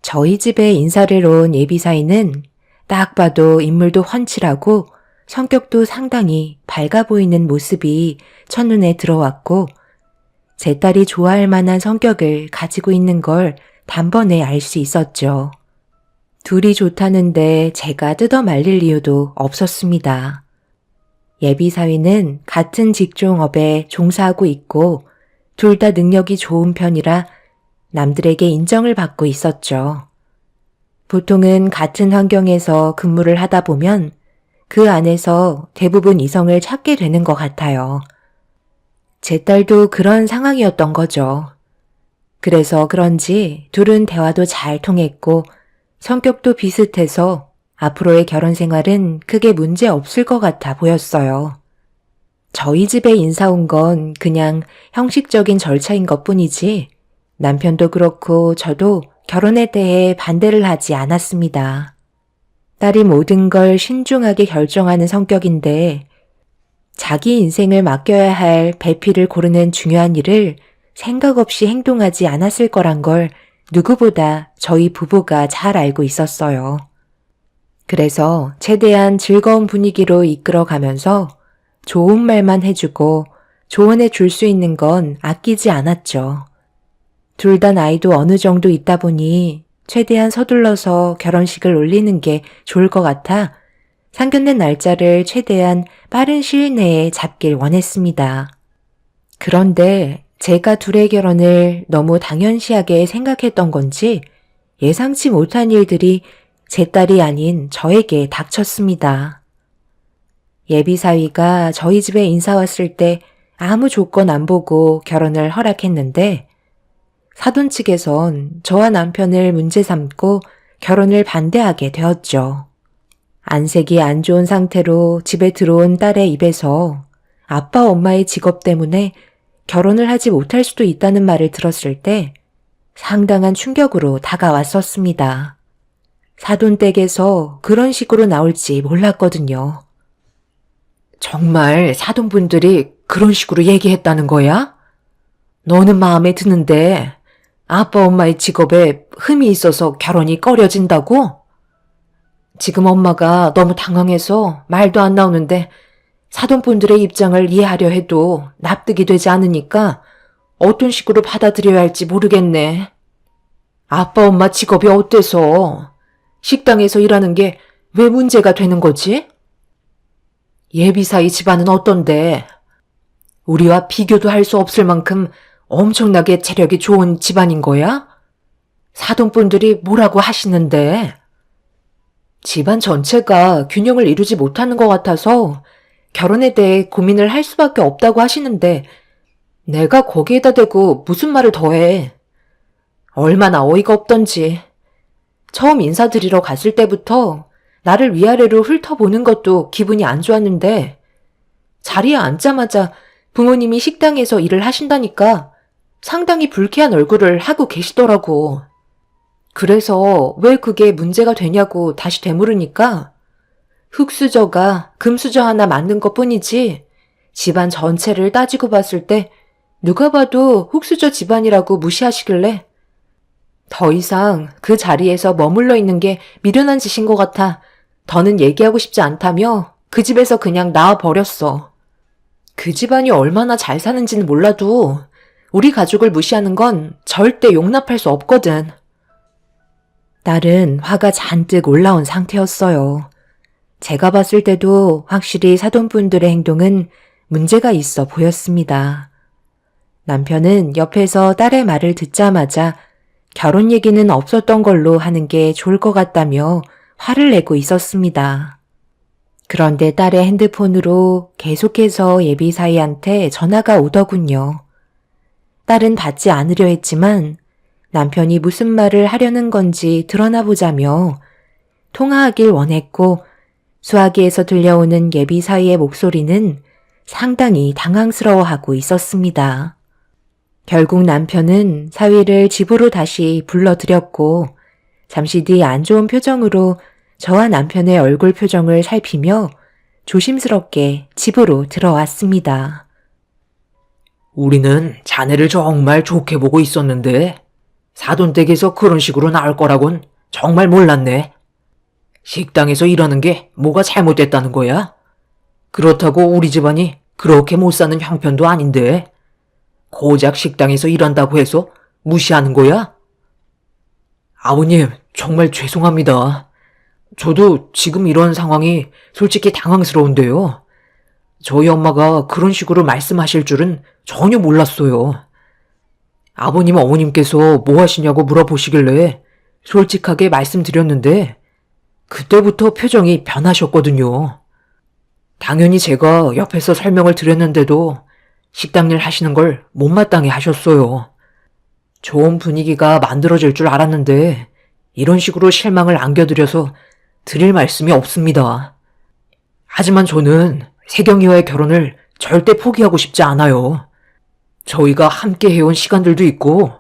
S1: 저희 집에 인사를 온 예비사위는 딱 봐도 인물도 훤칠하고 성격도 상당히 밝아 보이는 모습이 첫눈에 들어왔고 제 딸이 좋아할 만한 성격을 가지고 있는 걸 단번에 알 수 있었죠. 둘이 좋다는데 제가 뜯어 말릴 이유도 없었습니다. 예비사위는 같은 직종업에 종사하고 있고 둘 다 능력이 좋은 편이라 남들에게 인정을 받고 있었죠. 보통은 같은 환경에서 근무를 하다 보면 그 안에서 대부분 이성을 찾게 되는 것 같아요. 제 딸도 그런 상황이었던 거죠. 그래서 그런지 둘은 대화도 잘 통했고 성격도 비슷해서 앞으로의 결혼 생활은 크게 문제 없을 것 같아 보였어요. 저희 집에 인사 온 건 그냥 형식적인 절차인 것 뿐이지 남편도 그렇고 저도 결혼에 대해 반대를 하지 않았습니다. 딸이 모든 걸 신중하게 결정하는 성격인데 자기 인생을 맡겨야 할 배필을 고르는 중요한 일을 생각 없이 행동하지 않았을 거란 걸 누구보다 저희 부부가 잘 알고 있었어요. 그래서 최대한 즐거운 분위기로 이끌어가면서 좋은 말만 해주고 조언해 줄 수 있는 건 아끼지 않았죠. 둘 다 나이도 어느 정도 있다 보니 최대한 서둘러서 결혼식을 올리는 게 좋을 것 같아 상견례 날짜를 최대한 빠른 시일 내에 잡길 원했습니다. 그런데 제가 둘의 결혼을 너무 당연시하게 생각했던 건지 예상치 못한 일들이 제 딸이 아닌 저에게 닥쳤습니다. 예비사위가 저희 집에 인사 왔을 때 아무 조건 안 보고 결혼을 허락했는데 사돈 측에선 저와 남편을 문제 삼고 결혼을 반대하게 되었죠. 안색이 안 좋은 상태로 집에 들어온 딸의 입에서 아빠 엄마의 직업 때문에 결혼을 하지 못할 수도 있다는 말을 들었을 때 상당한 충격으로 다가왔었습니다. 사돈 댁에서 그런 식으로 나올지 몰랐거든요.
S2: 정말 사돈분들이 그런 식으로 얘기했다는 거야? 너는 마음에 드는데 아빠 엄마의 직업에 흠이 있어서 결혼이 꺼려진다고? 지금 엄마가 너무 당황해서 말도 안 나오는데 사돈분들의 입장을 이해하려 해도 납득이 되지 않으니까 어떤 식으로 받아들여야 할지 모르겠네. 아빠 엄마 직업이 어때서? 식당에서 일하는 게 왜 문제가 되는 거지? 예비사위 집안은 어떤데? 우리와 비교도 할 수 없을 만큼 엄청나게 재력이 좋은 집안인 거야? 사돈분들이 뭐라고 하시는데? 집안 전체가 균형을 이루지 못하는 것 같아서 결혼에 대해 고민을 할 수밖에 없다고 하시는데 내가 거기에다 대고 무슨 말을 더해. 얼마나 어이가 없던지. 처음 인사드리러 갔을 때부터 나를 위아래로 훑어보는 것도 기분이 안 좋았는데 자리에 앉자마자 부모님이 식당에서 일을 하신다니까 상당히 불쾌한 얼굴을 하고 계시더라고. 그래서 왜 그게 문제가 되냐고 다시 되물으니까 흙수저가 금수저 하나 만든 것 뿐이지 집안 전체를 따지고 봤을 때 누가 봐도 흙수저 집안이라고 무시하시길래 더 이상 그 자리에서 머물러 있는 게 미련한 짓인 것 같아 더는 얘기하고 싶지 않다며 그 집에서 그냥 나와버렸어. 그 집안이 얼마나 잘 사는지는 몰라도 우리 가족을 무시하는 건 절대 용납할 수 없거든.
S1: 딸은 화가 잔뜩 올라온 상태였어요. 제가 봤을 때도 확실히 사돈분들의 행동은 문제가 있어 보였습니다. 남편은 옆에서 딸의 말을 듣자마자 결혼 얘기는 없었던 걸로 하는 게 좋을 것 같다며 화를 내고 있었습니다. 그런데 딸의 핸드폰으로 계속해서 예비사위한테 전화가 오더군요. 딸은 받지 않으려 했지만 남편이 무슨 말을 하려는 건지 드러나 보자며 통화하길 원했고 수화기에서 들려오는 예비사위의 목소리는 상당히 당황스러워하고 있었습니다. 결국 남편은 사위를 집으로 다시 불러들였고 잠시 뒤 안 좋은 표정으로 저와 남편의 얼굴 표정을 살피며 조심스럽게 집으로 들어왔습니다.
S2: 우리는 자네를 정말 좋게 보고 있었는데 사돈댁에서 그런 식으로 나올 거라곤 정말 몰랐네. 식당에서 일하는 게 뭐가 잘못됐다는 거야? 그렇다고 우리 집안이 그렇게 못 사는 형편도 아닌데 고작 식당에서 일한다고 해서 무시하는 거야? 아버님, 정말 죄송합니다. 저도 지금 이런 상황이 솔직히 당황스러운데요. 저희 엄마가 그런 식으로 말씀하실 줄은 전혀 몰랐어요. 아버님 어머님께서 뭐 하시냐고 물어보시길래 솔직하게 말씀드렸는데 그때부터 표정이 변하셨거든요. 당연히 제가 옆에서 설명을 드렸는데도 식당 일 하시는 걸 못마땅해 하셨어요. 좋은 분위기가 만들어질 줄 알았는데 이런 식으로 실망을 안겨드려서 드릴 말씀이 없습니다. 하지만 저는 세경이와의 결혼을 절대 포기하고 싶지 않아요. 저희가 함께 해온 시간들도 있고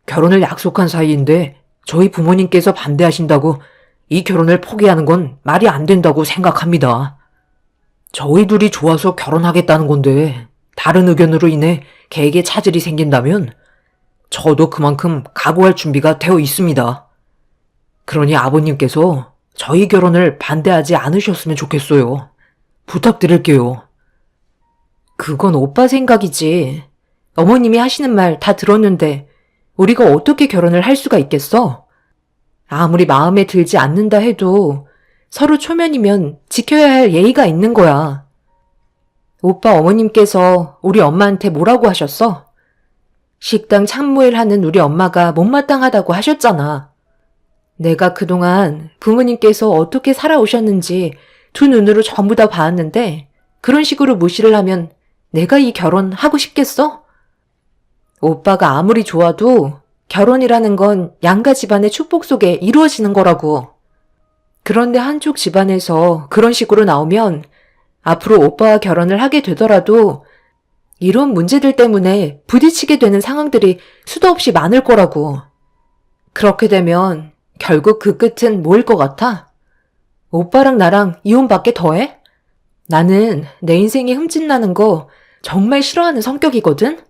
S2: 결혼을 약속한 사이인데 저희 부모님께서 반대하신다고 이 결혼을 포기하는 건 말이 안 된다고 생각합니다. 저희 둘이 좋아서 결혼하겠다는 건데 다른 의견으로 인해 계획에 차질이 생긴다면 저도 그만큼 각오할 준비가 되어 있습니다. 그러니 아버님께서 저희 결혼을 반대하지 않으셨으면 좋겠어요. 부탁드릴게요. 그건 오빠 생각이지. 어머님이 하시는 말 다 들었는데 우리가 어떻게 결혼을 할 수가 있겠어? 아무리 마음에 들지 않는다 해도 서로 초면이면 지켜야 할 예의가 있는 거야. 오빠 어머님께서 우리 엄마한테 뭐라고 하셨어? 식당 참모일 하는 우리 엄마가 못마땅하다고 하셨잖아. 내가 그동안 부모님께서 어떻게 살아오셨는지 두 눈으로 전부 다 봤는데 그런 식으로 무시를 하면 내가 이 결혼 하고 싶겠어? 오빠가 아무리 좋아도 결혼이라는 건 양가 집안의 축복 속에 이루어지는 거라고. 그런데 한쪽 집안에서 그런 식으로 나오면 앞으로 오빠와 결혼을 하게 되더라도 이런 문제들 때문에 부딪히게 되는 상황들이 수도 없이 많을 거라고. 그렇게 되면 결국 그 끝은 뭐일 것 같아? 오빠랑 나랑 이혼밖에 더해? 나는 내 인생이 흠집나는 거 정말 싫어하는 성격이거든?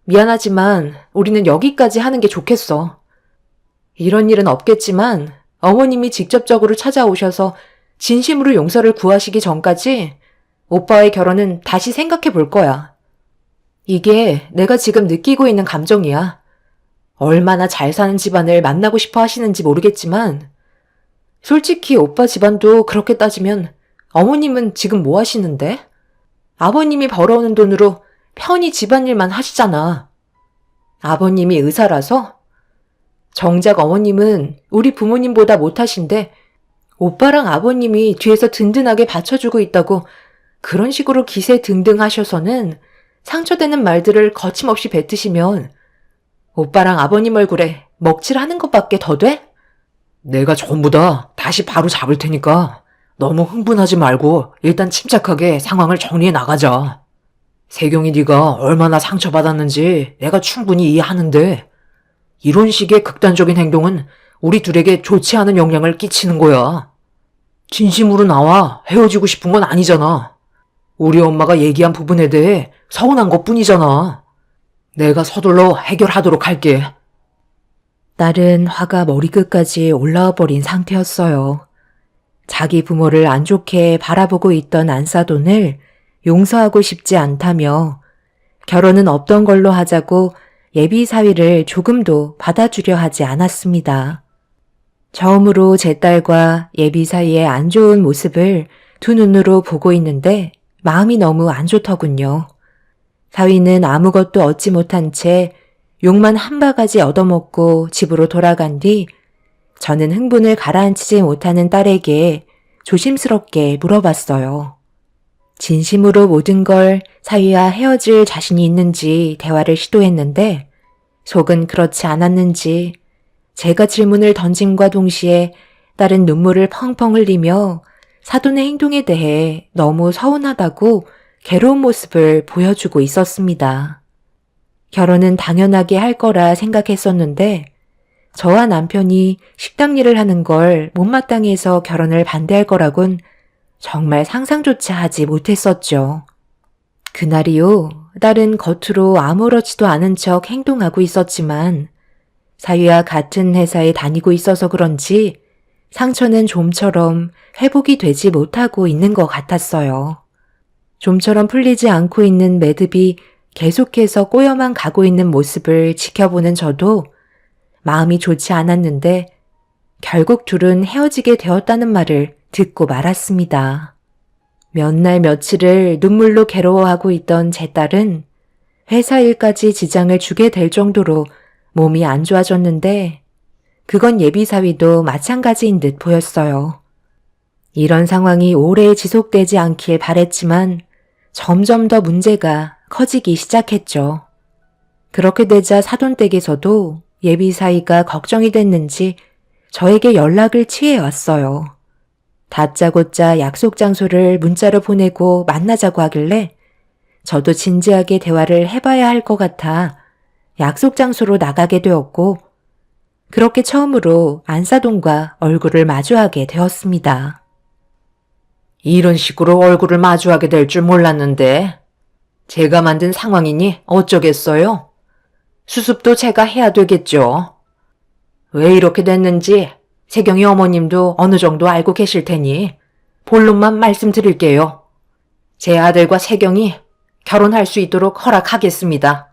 S2: 미안하지만 우리는 여기까지 하는 게 좋겠어. 이런 일은 없겠지만 어머님이 직접적으로 찾아오셔서 진심으로 용서를 구하시기 전까지 오빠의 결혼은 다시 생각해 볼 거야. 이게 내가 지금 느끼고 있는 감정이야. 얼마나 잘 사는 집안을 만나고 싶어 하시는지 모르겠지만 솔직히 오빠 집안도 그렇게 따지면 어머님은 지금 뭐 하시는데? 아버님이 벌어오는 돈으로 편히 집안일만 하시잖아. 아버님이 의사라서? 정작 어머님은 우리 부모님보다 못하신데 오빠랑 아버님이 뒤에서 든든하게 받쳐주고 있다고 그런 식으로 기세 등등 하셔서는 상처되는 말들을 거침없이 뱉으시면 오빠랑 아버님 얼굴에 먹칠하는 것밖에 더 돼? 내가 전부 다 다시 바로 잡을 테니까 너무 흥분하지 말고 일단 침착하게 상황을 정리해 나가자. 세경이 네가 얼마나 상처받았는지 내가 충분히 이해하는데 이런 식의 극단적인 행동은 우리 둘에게 좋지 않은 영향을 끼치는 거야. 진심으로 나와 헤어지고 싶은 건 아니잖아. 우리 엄마가 얘기한 부분에 대해 서운한 것뿐이잖아. 내가 서둘러 해결하도록 할게.
S1: 딸은 화가 머리끝까지 올라와 버린 상태였어요. 자기 부모를 안 좋게 바라보고 있던 안사돈을 용서하고 싶지 않다며 결혼은 없던 걸로 하자고 예비 사위를 조금도 받아주려 하지 않았습니다. 처음으로 제 딸과 예비 사위의 안 좋은 모습을 두 눈으로 보고 있는데 마음이 너무 안 좋더군요. 사위는 아무것도 얻지 못한 채 욕만 한 바가지 얻어먹고 집으로 돌아간 뒤 저는 흥분을 가라앉히지 못하는 딸에게 조심스럽게 물어봤어요. 진심으로 모든 걸 사위와 헤어질 자신이 있는지 대화를 시도했는데 속은 그렇지 않았는지 제가 질문을 던짐과 동시에 딸은 눈물을 펑펑 흘리며 사돈의 행동에 대해 너무 서운하다고 괴로운 모습을 보여주고 있었습니다. 결혼은 당연하게 할 거라 생각했었는데 저와 남편이 식당 일을 하는 걸 못마땅히 해서 결혼을 반대할 거라곤 정말 상상조차 하지 못했었죠. 그날이요, 딸은 겉으로 아무렇지도 않은 척 행동하고 있었지만 사위와 같은 회사에 다니고 있어서 그런지 상처는 좀처럼 회복이 되지 못하고 있는 것 같았어요. 좀처럼 풀리지 않고 있는 매듭이 계속해서 꼬여만 가고 있는 모습을 지켜보는 저도 마음이 좋지 않았는데 결국 둘은 헤어지게 되었다는 말을 듣고 말았습니다. 몇 날 며칠을 눈물로 괴로워하고 있던 제 딸은 회사 일까지 지장을 주게 될 정도로 몸이 안 좋아졌는데 그건 예비사위도 마찬가지인 듯 보였어요. 이런 상황이 오래 지속되지 않길 바랬지만 점점 더 문제가 커지기 시작했죠. 그렇게 되자 사돈댁에서도 예비사위가 걱정이 됐는지 저에게 연락을 취해 왔어요. 다짜고짜 약속 장소를 문자로 보내고 만나자고 하길래 저도 진지하게 대화를 해봐야 할 것 같아 약속 장소로 나가게 되었고 그렇게 처음으로 안사돈과 얼굴을 마주하게 되었습니다.
S2: 이런 식으로 얼굴을 마주하게 될 줄 몰랐는데 제가 만든 상황이니 어쩌겠어요? 수습도 제가 해야 되겠죠. 왜 이렇게 됐는지 세경이 어머님도 어느 정도 알고 계실 테니 본론만 말씀드릴게요. 제 아들과 세경이 결혼할 수 있도록 허락하겠습니다.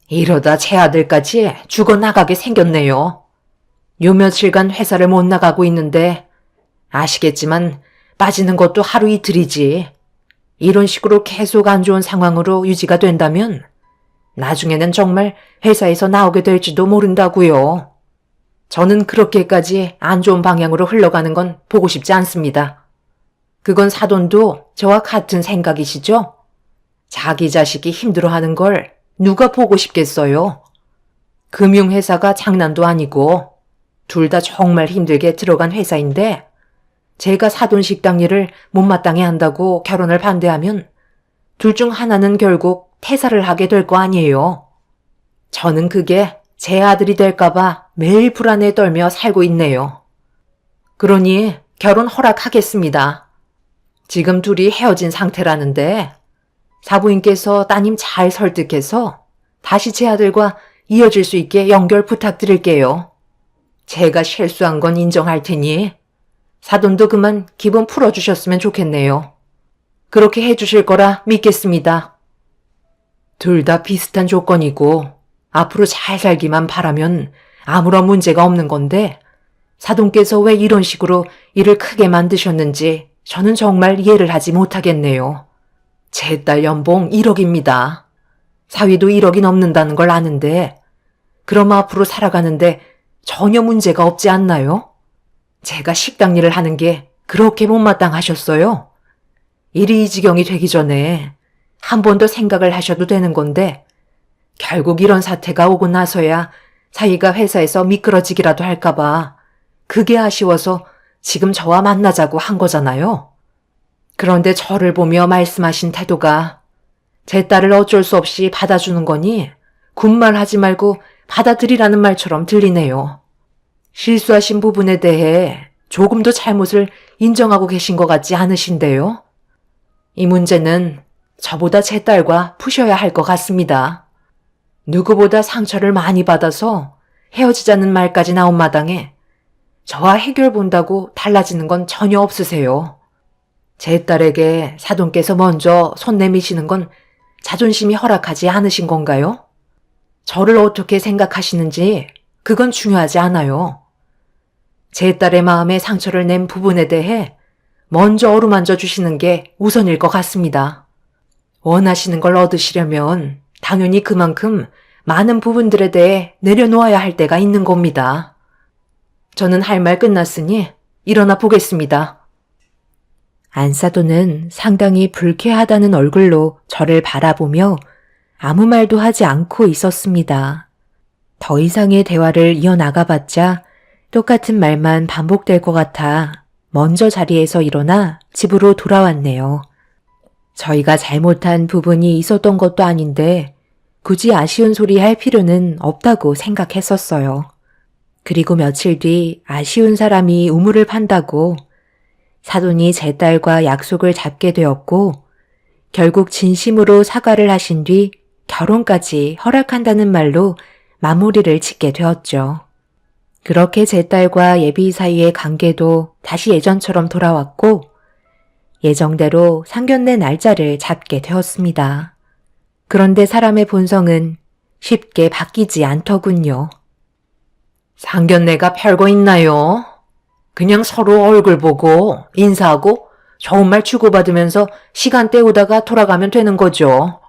S2: 이러다 제 아들까지 죽어나가게 생겼네요. 요 며칠간 회사를 못 나가고 있는데 아시겠지만 빠지는 것도 하루 이틀이지. 이런 식으로 계속 안 좋은 상황으로 유지가 된다면 나중에는 정말 회사에서 나오게 될지도 모른다고요. 저는 그렇게까지 안 좋은 방향으로 흘러가는 건 보고 싶지 않습니다. 그건 사돈도 저와 같은 생각이시죠? 자기 자식이 힘들어하는 걸 누가 보고 싶겠어요? 금융회사가 장난도 아니고 둘 다 정말 힘들게 들어간 회사인데 제가 사돈 식당 일을 못마땅해 한다고 결혼을 반대하면 둘 중 하나는 결국 퇴사를 하게 될 거 아니에요. 저는 그게 제 아들이 될까봐 매일 불안에 떨며 살고 있네요. 그러니 결혼 허락하겠습니다. 지금 둘이 헤어진 상태라는데 사부인께서 따님 잘 설득해서 다시 제 아들과 이어질 수 있게 연결 부탁드릴게요. 제가 실수한 건 인정할 테니 사돈도 그만 기분 풀어주셨으면 좋겠네요. 그렇게 해주실 거라 믿겠습니다. 둘 다 비슷한 조건이고 앞으로 잘 살기만 바라면 아무런 문제가 없는 건데 사돈께서 왜 이런 식으로 일을 크게 만드셨는지 저는 정말 이해를 하지 못하겠네요. 제 딸 연봉 1억입니다. 사위도 1억이 넘는다는 걸 아는데 그럼 앞으로 살아가는데 전혀 문제가 없지 않나요? 제가 식당 일을 하는 게 그렇게 못마땅하셨어요? 일이 이 지경이 되기 전에 한 번 더 생각을 하셔도 되는 건데 결국 이런 사태가 오고 나서야 사위가 회사에서 미끄러지기라도 할까봐 그게 아쉬워서 지금 저와 만나자고 한 거잖아요. 그런데 저를 보며 말씀하신 태도가 제 딸을 어쩔 수 없이 받아주는 거니 군말하지 말고 받아들이라는 말처럼 들리네요. 실수하신 부분에 대해 조금 더 잘못을 인정하고 계신 것 같지 않으신데요? 이 문제는 저보다 제 딸과 푸셔야 할 것 같습니다. 누구보다 상처를 많이 받아서 헤어지자는 말까지 나온 마당에 저와 해결 본다고 달라지는 건 전혀 없으세요. 제 딸에게 사돈께서 먼저 손 내미시는 건 자존심이 허락하지 않으신 건가요? 저를 어떻게 생각하시는지 그건 중요하지 않아요. 제 딸의 마음에 상처를 낸 부분에 대해 먼저 어루만져 주시는 게 우선일 것 같습니다. 원하시는 걸 얻으시려면 당연히 그만큼 많은 부분들에 대해 내려놓아야 할 때가 있는 겁니다. 저는 할 말 끝났으니 일어나 보겠습니다.
S1: 안사돈은 상당히 불쾌하다는 얼굴로 저를 바라보며 아무 말도 하지 않고 있었습니다. 더 이상의 대화를 이어나가봤자 똑같은 말만 반복될 것 같아 먼저 자리에서 일어나 집으로 돌아왔네요. 저희가 잘못한 부분이 있었던 것도 아닌데 굳이 아쉬운 소리 할 필요는 없다고 생각했었어요. 그리고 며칠 뒤 아쉬운 사람이 우물을 판다고 사돈이 제 딸과 약속을 잡게 되었고 결국 진심으로 사과를 하신 뒤 결혼까지 허락한다는 말로 마무리를 짓게 되었죠. 그렇게 제 딸과 예비 사이의 관계도 다시 예전처럼 돌아왔고 예정대로 상견례 날짜를 잡게 되었습니다. 그런데 사람의 본성은 쉽게 바뀌지 않더군요.
S2: 상견례가 별거 있나요? 그냥 서로 얼굴 보고 인사하고 좋은 말 주고받으면서 시간 때우다가 돌아가면 되는 거죠.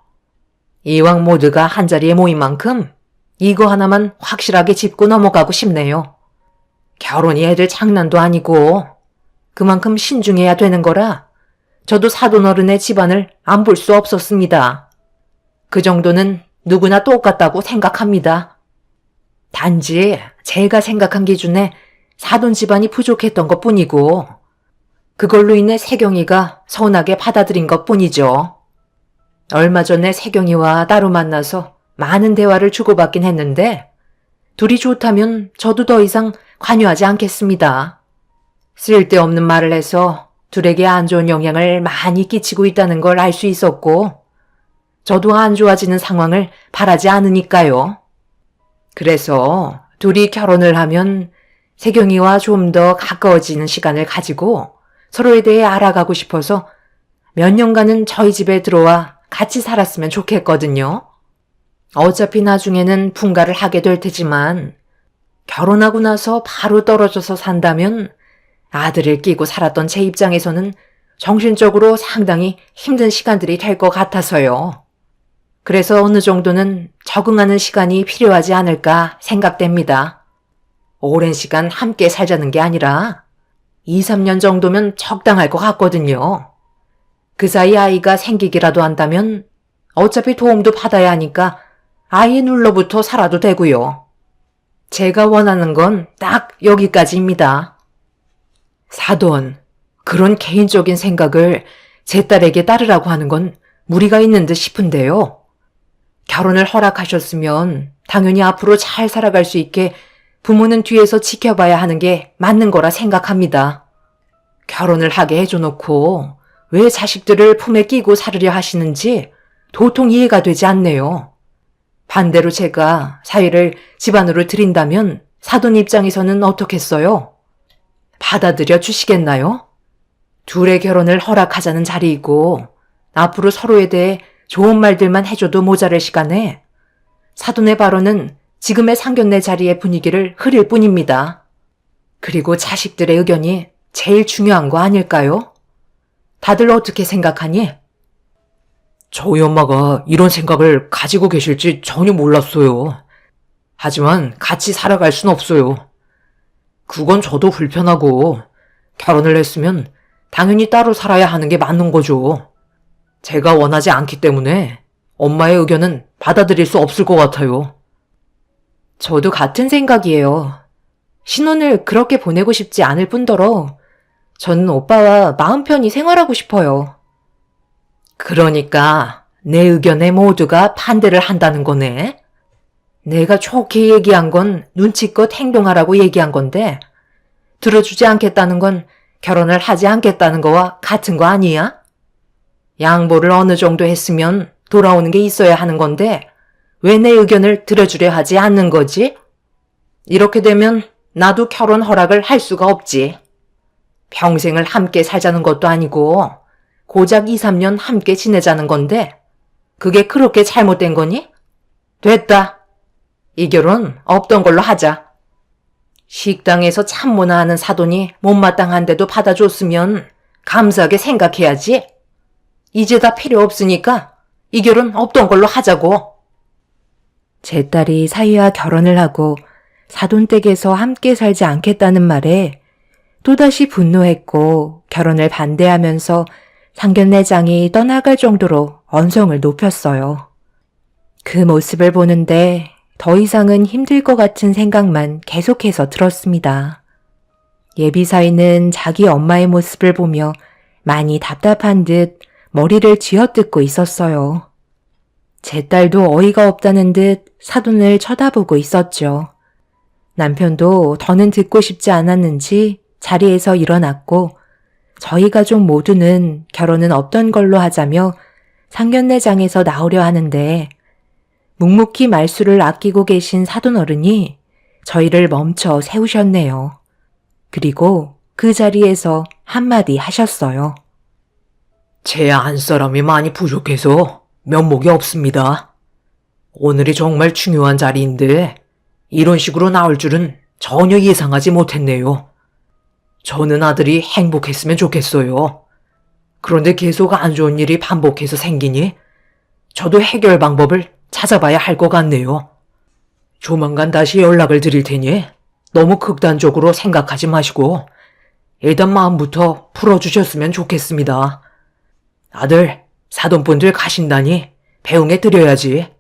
S2: 이왕 모두가 한자리에 모인 만큼 이거 하나만 확실하게 짚고 넘어가고 싶네요. 결혼이 애들 장난도 아니고 그만큼 신중해야 되는 거라 저도 사돈어른의 집안을 안 볼 수 없었습니다. 그 정도는 누구나 똑같다고 생각합니다. 단지 제가 생각한 기준에 사돈 집안이 부족했던 것뿐이고 그걸로 인해 세경이가 서운하게 받아들인 것뿐이죠. 얼마 전에 세경이와 따로 만나서 많은 대화를 주고받긴 했는데 둘이 좋다면 저도 더 이상 관여하지 않겠습니다. 쓸데없는 말을 해서 둘에게 안 좋은 영향을 많이 끼치고 있다는 걸 알 수 있었고 저도 안 좋아지는 상황을 바라지 않으니까요. 그래서 둘이 결혼을 하면 세경이와 좀 더 가까워지는 시간을 가지고 서로에 대해 알아가고 싶어서 몇 년간은 저희 집에 들어와 같이 살았으면 좋겠거든요. 어차피 나중에는 분가를 하게 될 테지만 결혼하고 나서 바로 떨어져서 산다면 아들을 끼고 살았던 제 입장에서는 정신적으로 상당히 힘든 시간들이 될 것 같아서요. 그래서 어느 정도는 적응하는 시간이 필요하지 않을까 생각됩니다. 오랜 시간 함께 살자는 게 아니라 2, 3년 정도면 적당할 것 같거든요. 그 사이 아이가 생기기라도 한다면 어차피 도움도 받아야 하니까 아이의 눌러붙어 살아도 되고요. 제가 원하는 건 딱 여기까지입니다. 사돈, 그런 개인적인 생각을 제 딸에게 따르라고 하는 건 무리가 있는 듯 싶은데요. 결혼을 허락하셨으면 당연히 앞으로 잘 살아갈 수 있게 부모는 뒤에서 지켜봐야 하는 게 맞는 거라 생각합니다. 결혼을 하게 해줘놓고 왜 자식들을 품에 끼고 살으려 하시는지 도통 이해가 되지 않네요. 반대로 제가 사위를 집안으로 들인다면 사돈 입장에서는 어떻겠어요? 받아들여 주시겠나요? 둘의 결혼을 허락하자는 자리이고 앞으로 서로에 대해 좋은 말들만 해줘도 모자랄 시간에 사돈의 발언은 지금의 상견례 자리의 분위기를 흐릴 뿐입니다. 그리고 자식들의 의견이 제일 중요한 거 아닐까요? 다들 어떻게 생각하니?
S3: 저희 엄마가 이런 생각을 가지고 계실지 전혀 몰랐어요. 하지만 같이 살아갈 순 없어요. 그건 저도 불편하고 결혼을 했으면 당연히 따로 살아야 하는 게 맞는 거죠. 제가 원하지 않기 때문에 엄마의 의견은 받아들일 수 없을 것 같아요.
S2: 저도 같은 생각이에요. 신혼을 그렇게 보내고 싶지 않을 뿐더러 저는 오빠와 마음 편히 생활하고 싶어요. 그러니까 내 의견에 모두가 반대를 한다는 거네. 내가 좋게 얘기한 건 눈치껏 행동하라고 얘기한 건데 들어주지 않겠다는 건 결혼을 하지 않겠다는 거와 같은 거 아니야? 양보를 어느 정도 했으면 돌아오는 게 있어야 하는 건데 왜 내 의견을 들어주려 하지 않는 거지? 이렇게 되면 나도 결혼 허락을 할 수가 없지. 평생을 함께 살자는 것도 아니고 고작 2, 3년 함께 지내자는 건데 그게 그렇게 잘못된 거니? 됐다. 이 결혼 없던 걸로 하자. 식당에서 참모나 하는 사돈이 못마땅한데도 받아줬으면 감사하게 생각해야지. 이제 다 필요 없으니까 이 결혼 없던 걸로 하자고.
S1: 제 딸이 사위와 결혼을 하고 사돈 댁에서 함께 살지 않겠다는 말에 또다시 분노했고 결혼을 반대하면서 상견례장이 떠나갈 정도로 언성을 높였어요. 그 모습을 보는데 더 이상은 힘들 것 같은 생각만 계속해서 들었습니다. 예비 사위는 자기 엄마의 모습을 보며 많이 답답한 듯 머리를 쥐어뜯고 있었어요. 제 딸도 어이가 없다는 듯 사돈을 쳐다보고 있었죠. 남편도 더는 듣고 싶지 않았는지 자리에서 일어났고 저희 가족 모두는 결혼은 없던 걸로 하자며 상견례장에서 나오려 하는데 묵묵히 말수를 아끼고 계신 사돈 어른이 저희를 멈춰 세우셨네요. 그리고 그 자리에서 한마디 하셨어요.
S3: 제 안사람이 많이 부족해서 면목이 없습니다. 오늘이 정말 중요한 자리인데 이런 식으로 나올 줄은 전혀 예상하지 못했네요. 저는 아들이 행복했으면 좋겠어요. 그런데 계속 안 좋은 일이 반복해서 생기니 저도 해결 방법을 찾아봐야 할 것 같네요. 조만간 다시 연락을 드릴 테니 너무 극단적으로 생각하지 마시고 일단 마음부터 풀어주셨으면 좋겠습니다. 아들, 사돈분들 가신다니 배웅해 드려야지.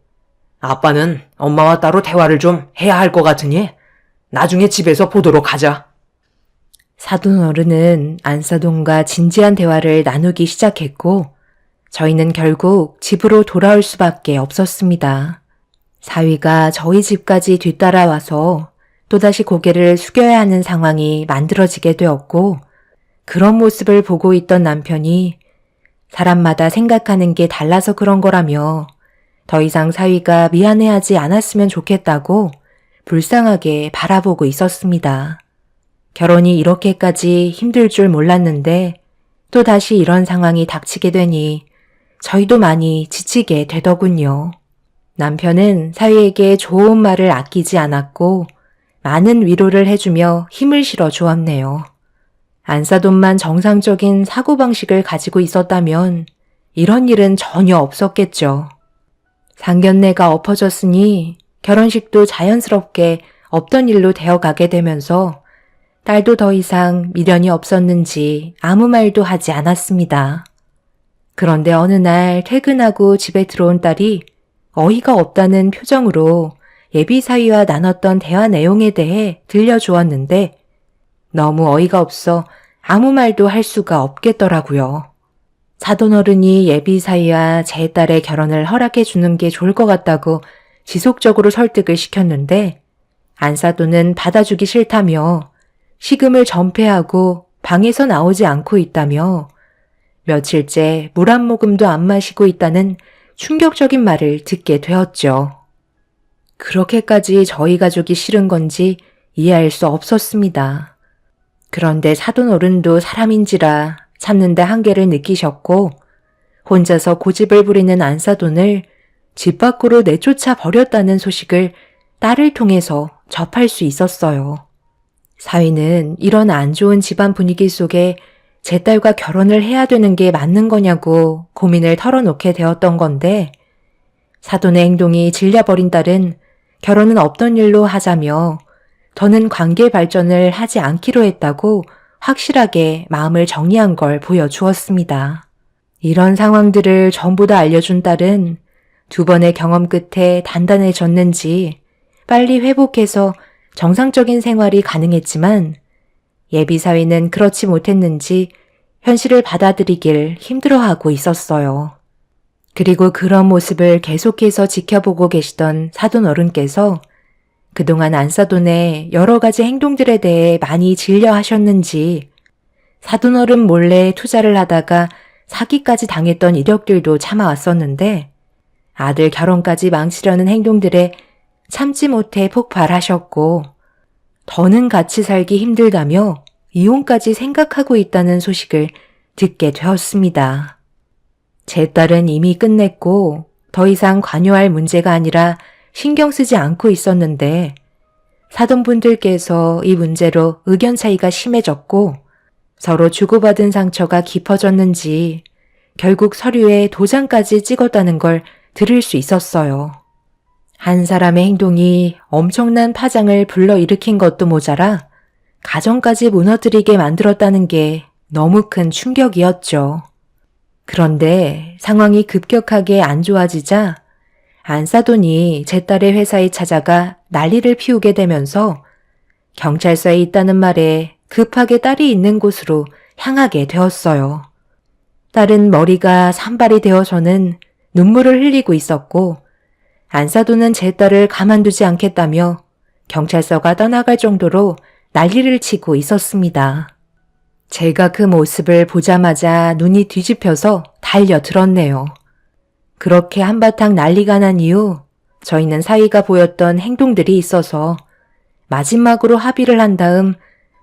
S3: 아빠는 엄마와 따로 대화를 좀 해야 할 것 같으니 나중에 집에서 보도록 하자.
S1: 사돈 어른은 안사돈과 진지한 대화를 나누기 시작했고 저희는 결국 집으로 돌아올 수밖에 없었습니다. 사위가 저희 집까지 뒤따라와서 또다시 고개를 숙여야 하는 상황이 만들어지게 되었고 그런 모습을 보고 있던 남편이 사람마다 생각하는 게 달라서 그런 거라며 더 이상 사위가 미안해하지 않았으면 좋겠다고 불쌍하게 바라보고 있었습니다. 결혼이 이렇게까지 힘들 줄 몰랐는데 또 다시 이런 상황이 닥치게 되니 저희도 많이 지치게 되더군요. 남편은 사위에게 좋은 말을 아끼지 않았고 많은 위로를 해주며 힘을 실어 주었네요. 안사돈만 정상적인 사고방식을 가지고 있었다면 이런 일은 전혀 없었겠죠. 상견례가 엎어졌으니 결혼식도 자연스럽게 없던 일로 되어가게 되면서 딸도 더 이상 미련이 없었는지 아무 말도 하지 않았습니다. 그런데 어느 날 퇴근하고 집에 들어온 딸이 어이가 없다는 표정으로 예비사위와 나눴던 대화 내용에 대해 들려주었는데 너무 어이가 없어 아무 말도 할 수가 없겠더라고요. 사돈어른이 예비사위와 제 딸의 결혼을 허락해 주는 게 좋을 것 같다고 지속적으로 설득을 시켰는데 안사돈은 받아주기 싫다며 식음을 전폐하고 방에서 나오지 않고 있다며 며칠째 물 한 모금도 안 마시고 있다는 충격적인 말을 듣게 되었죠. 그렇게까지 저희 가족이 싫은 건지 이해할 수 없었습니다. 그런데 사돈어른도 사람인지라 참는데 한계를 느끼셨고 혼자서 고집을 부리는 안사돈을 집 밖으로 내쫓아 버렸다는 소식을 딸을 통해서 접할 수 있었어요. 사위는 이런 안 좋은 집안 분위기 속에 제 딸과 결혼을 해야 되는 게 맞는 거냐고 고민을 털어놓게 되었던 건데 사돈의 행동이 질려버린 딸은 결혼은 없던 일로 하자며 더는 관계 발전을 하지 않기로 했다고 확실하게 마음을 정리한 걸 보여주었습니다. 이런 상황들을 전부 다 알려준 딸은 두 번의 경험 끝에 단단해졌는지 빨리 회복해서 정상적인 생활이 가능했지만 예비사위는 그렇지 못했는지 현실을 받아들이길 힘들어하고 있었어요. 그리고 그런 모습을 계속해서 지켜보고 계시던 사돈 어른께서 그동안 안사돈의 여러 가지 행동들에 대해 많이 질려하셨는지 사돈 어른 몰래 투자를 하다가 사기까지 당했던 이력들도 참아왔었는데 아들 결혼까지 망치려는 행동들에 참지 못해 폭발하셨고 더는 같이 살기 힘들다며 이혼까지 생각하고 있다는 소식을 듣게 되었습니다. 제 딸은 이미 끝냈고 더 이상 관여할 문제가 아니라 신경 쓰지 않고 있었는데 사돈분들께서 이 문제로 의견 차이가 심해졌고 서로 주고받은 상처가 깊어졌는지 결국 서류에 도장까지 찍었다는 걸 들을 수 있었어요. 한 사람의 행동이 엄청난 파장을 불러일으킨 것도 모자라 가정까지 무너뜨리게 만들었다는 게 너무 큰 충격이었죠. 그런데 상황이 급격하게 안 좋아지자 안사돈이 제 딸의 회사에 찾아가 난리를 피우게 되면서 경찰서에 있다는 말에 급하게 딸이 있는 곳으로 향하게 되었어요. 딸은 머리가 산발이 되어서는 눈물을 흘리고 있었고 안사돈은 제 딸을 가만두지 않겠다며 경찰서가 떠나갈 정도로 난리를 치고 있었습니다. 제가 그 모습을 보자마자 눈이 뒤집혀서 달려들었네요. 그렇게 한바탕 난리가 난 이후 저희는 사위가 보였던 행동들이 있어서 마지막으로 합의를 한 다음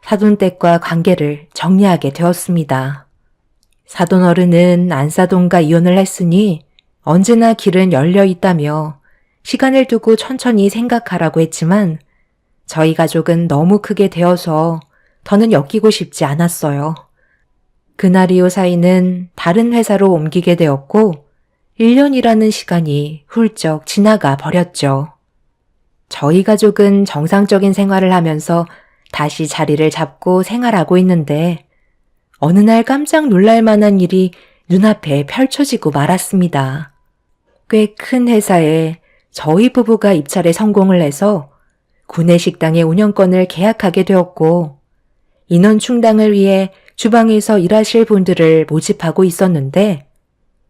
S1: 사돈댁과 관계를 정리하게 되었습니다. 사돈 어른은 안사돈과 이혼을 했으니 언제나 길은 열려 있다며 시간을 두고 천천히 생각하라고 했지만 저희 가족은 너무 크게 되어서 더는 엮이고 싶지 않았어요. 그날 이후 사이는 다른 회사로 옮기게 되었고 1년이라는 시간이 훌쩍 지나가 버렸죠. 저희 가족은 정상적인 생활을 하면서 다시 자리를 잡고 생활하고 있는데 어느 날 깜짝 놀랄 만한 일이 눈앞에 펼쳐지고 말았습니다. 꽤 큰 회사에 저희 부부가 입찰에 성공을 해서 구내식당의 운영권을 계약하게 되었고 인원 충당을 위해 주방에서 일하실 분들을 모집하고 있었는데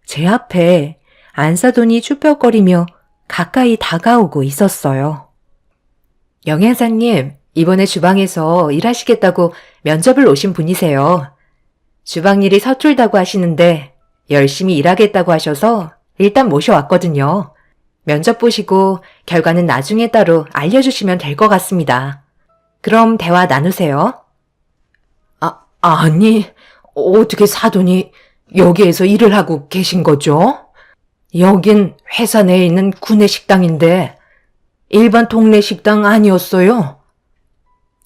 S1: 제 앞에 안사돈이 쭈뼛거리며 가까이 다가오고 있었어요. 영양사님, 이번에 주방에서 일하시겠다고 면접을 오신 분이세요. 주방 일이 서툴다고 하시는데 열심히 일하겠다고 하셔서 일단 모셔왔거든요. 면접 보시고 결과는 나중에 따로 알려주시면 될 것 같습니다. 그럼 대화 나누세요.
S3: 아니, 어떻게 사돈이 여기에서 일을 하고 계신 거죠? 여긴 회사 내에 있는 구내식당인데 일반 동네 식당 아니었어요?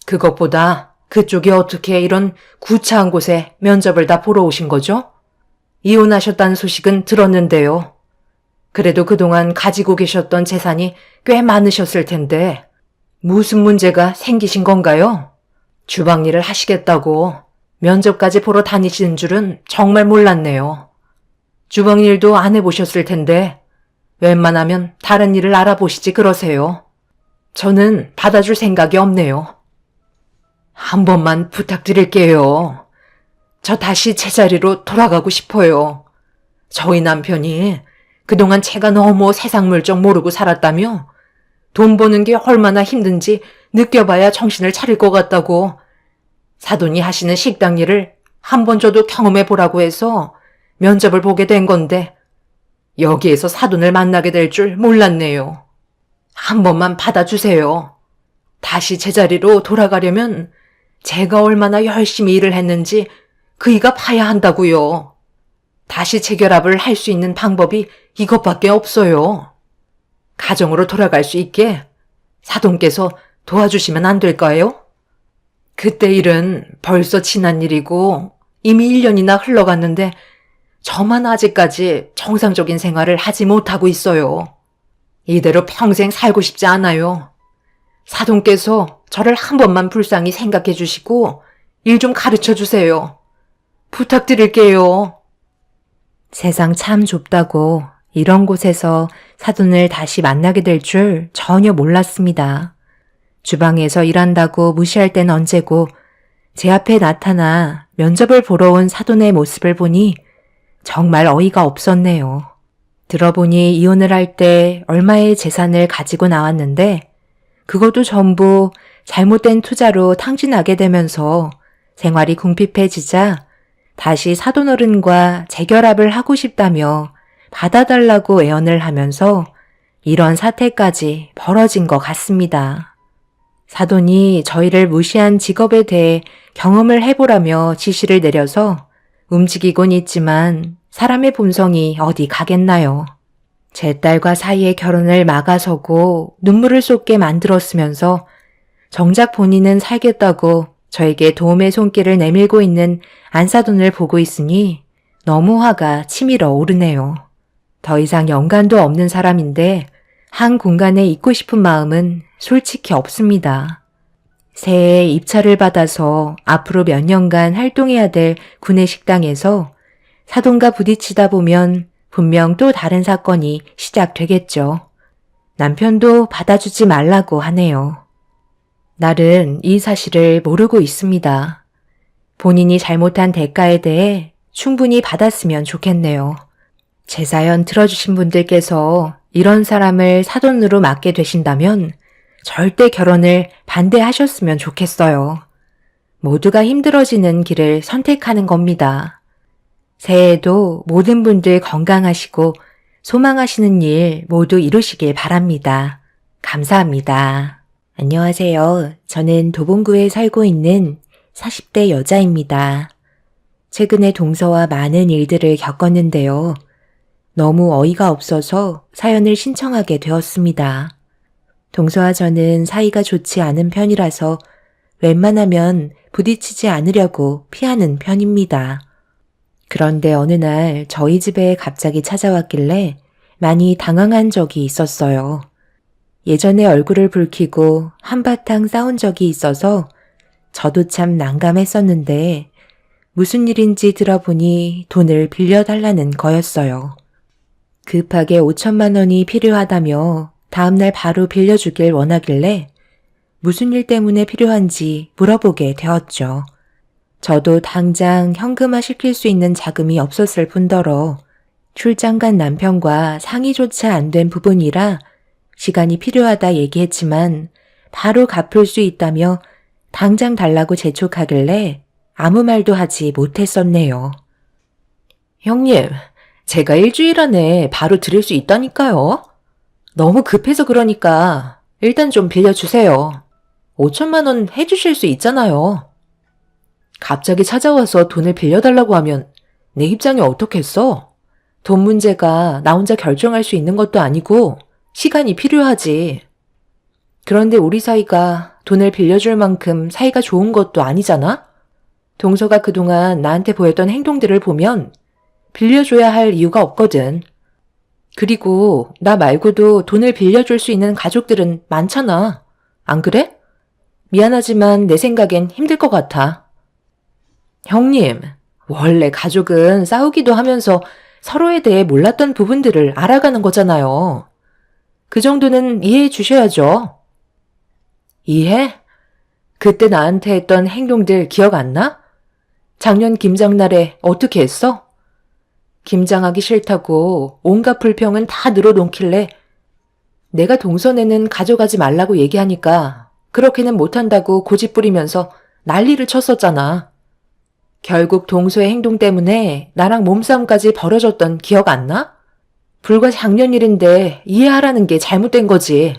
S3: 그것보다 그쪽이 어떻게 이런 구차한 곳에 면접을 다 보러 오신 거죠? 이혼하셨다는 소식은 들었는데요. 그래도 그동안 가지고 계셨던 재산이 꽤 많으셨을 텐데 무슨 문제가 생기신 건가요? 주방 일을 하시겠다고 면접까지 보러 다니시는 줄은 정말 몰랐네요. 주방 일도 안 해보셨을 텐데 웬만하면 다른 일을 알아보시지 그러세요. 저는 받아줄 생각이 없네요. 한 번만 부탁드릴게요. 저 다시 제자리로 돌아가고 싶어요. 저희 남편이 그동안 제가 너무 세상 물정 모르고 살았다며 돈 버는 게 얼마나 힘든지 느껴봐야 정신을 차릴 것 같다고 사돈이 하시는 식당 일을 한 번 저도 경험해 보라고 해서 면접을 보게 된 건데 여기에서 사돈을 만나게 될 줄 몰랐네요. 한 번만 받아주세요. 다시 제자리로 돌아가려면 제가 얼마나 열심히 일을 했는지 그이가 봐야 한다고요. 다시 재결합을 할 수 있는 방법이 이것밖에 없어요. 가정으로 돌아갈 수 있게 사돈께서 도와주시면 안 될까요? 그때 일은 벌써 지난 일이고 이미 1년이나 흘러갔는데 저만 아직까지 정상적인 생활을 하지 못하고 있어요. 이대로 평생 살고 싶지 않아요. 사돈께서 저를 한 번만 불쌍히 생각해 주시고 일 좀 가르쳐 주세요. 부탁드릴게요.
S1: 세상 참 좁다고 이런 곳에서 사돈을 다시 만나게 될 줄 전혀 몰랐습니다. 주방에서 일한다고 무시할 땐 언제고 제 앞에 나타나 면접을 보러 온 사돈의 모습을 보니 정말 어이가 없었네요. 들어보니 이혼을 할 때 얼마의 재산을 가지고 나왔는데 그것도 전부 잘못된 투자로 탕진하게 되면서 생활이 궁핍해지자 다시 사돈어른과 재결합을 하고 싶다며 받아달라고 애원을 하면서 이런 사태까지 벌어진 것 같습니다. 사돈이 저희를 무시한 직업에 대해 경험을 해보라며 지시를 내려서 움직이곤 있지만 사람의 본성이 어디 가겠나요. 제 딸과 사이의 결혼을 막아서고 눈물을 쏟게 만들었으면서 정작 본인은 살겠다고 저에게 도움의 손길을 내밀고 있는 안사돈을 보고 있으니 너무 화가 치밀어 오르네요. 더 이상 연관도 없는 사람인데 한 공간에 있고 싶은 마음은 솔직히 없습니다. 새해에 입찰을 받아서 앞으로 몇 년간 활동해야 될 구내식당에서 사돈과 부딪히다 보면 분명 또 다른 사건이 시작되겠죠. 남편도 받아주지 말라고 하네요. 날은 이 사실을 모르고 있습니다. 본인이 잘못한 대가에 대해 충분히 받았으면 좋겠네요. 제 사연 들어주신 분들께서 이런 사람을 사돈으로 맡게 되신다면 절대 결혼을 반대하셨으면 좋겠어요. 모두가 힘들어지는 길을 선택하는 겁니다. 새해에도 모든 분들 건강하시고 소망하시는 일 모두 이루시길 바랍니다. 감사합니다. 안녕하세요. 저는 도봉구에 살고 있는 40대 여자입니다. 최근에 동서와 많은 일들을 겪었는데요. 너무 어이가 없어서 사연을 신청하게 되었습니다. 동서와 저는 사이가 좋지 않은 편이라서 웬만하면 부딪히지 않으려고 피하는 편입니다. 그런데 어느 날 저희 집에 갑자기 찾아왔길래 많이 당황한 적이 있었어요. 예전에 얼굴을 붉히고 한바탕 싸운 적이 있어서 저도 참 난감했었는데 무슨 일인지 들어보니 돈을 빌려달라는 거였어요. 급하게 5천만 원이 필요하다며 다음날 바로 빌려주길 원하길래 무슨 일 때문에 필요한지 물어보게 되었죠. 저도 당장 현금화 시킬 수 있는 자금이 없었을 뿐더러 출장 간 남편과 상의조차 안 된 부분이라 시간이 필요하다 얘기했지만 바로 갚을 수 있다며 당장 달라고 재촉하길래 아무 말도 하지 못했었네요.
S2: 형님, 제가 일주일 안에 바로 드릴 수 있다니까요. 너무 급해서 그러니까 일단 좀 빌려주세요. 5천만 원 해주실 수 있잖아요. 갑자기 찾아와서 돈을 빌려달라고 하면 내 입장이 어떻겠어? 돈 문제가 나 혼자 결정할 수 있는 것도 아니고 시간이 필요하지. 그런데 우리 사이가 돈을 빌려줄 만큼 사이가 좋은 것도 아니잖아? 동서가 그동안 나한테 보였던 행동들을 보면 빌려줘야 할 이유가 없거든. 그리고 나 말고도 돈을 빌려줄 수 있는 가족들은 많잖아. 안 그래? 미안하지만 내 생각엔 힘들 것 같아. 형님, 원래 가족은 싸우기도 하면서 서로에 대해 몰랐던 부분들을 알아가는 거잖아요. 그 정도는 이해해 주셔야죠. 이해? 그때 나한테 했던 행동들 기억 안 나? 작년 김장날에 어떻게 했어? 김장하기 싫다고 온갖 불평은 다 늘어놓길래 내가 동선에는 가져가지 말라고 얘기하니까 그렇게는 못한다고 고집부리면서 난리를 쳤었잖아. 결국 동서의 행동 때문에 나랑 몸싸움까지 벌어졌던 기억 안 나? 불과 작년 일인데 이해하라는 게 잘못된 거지.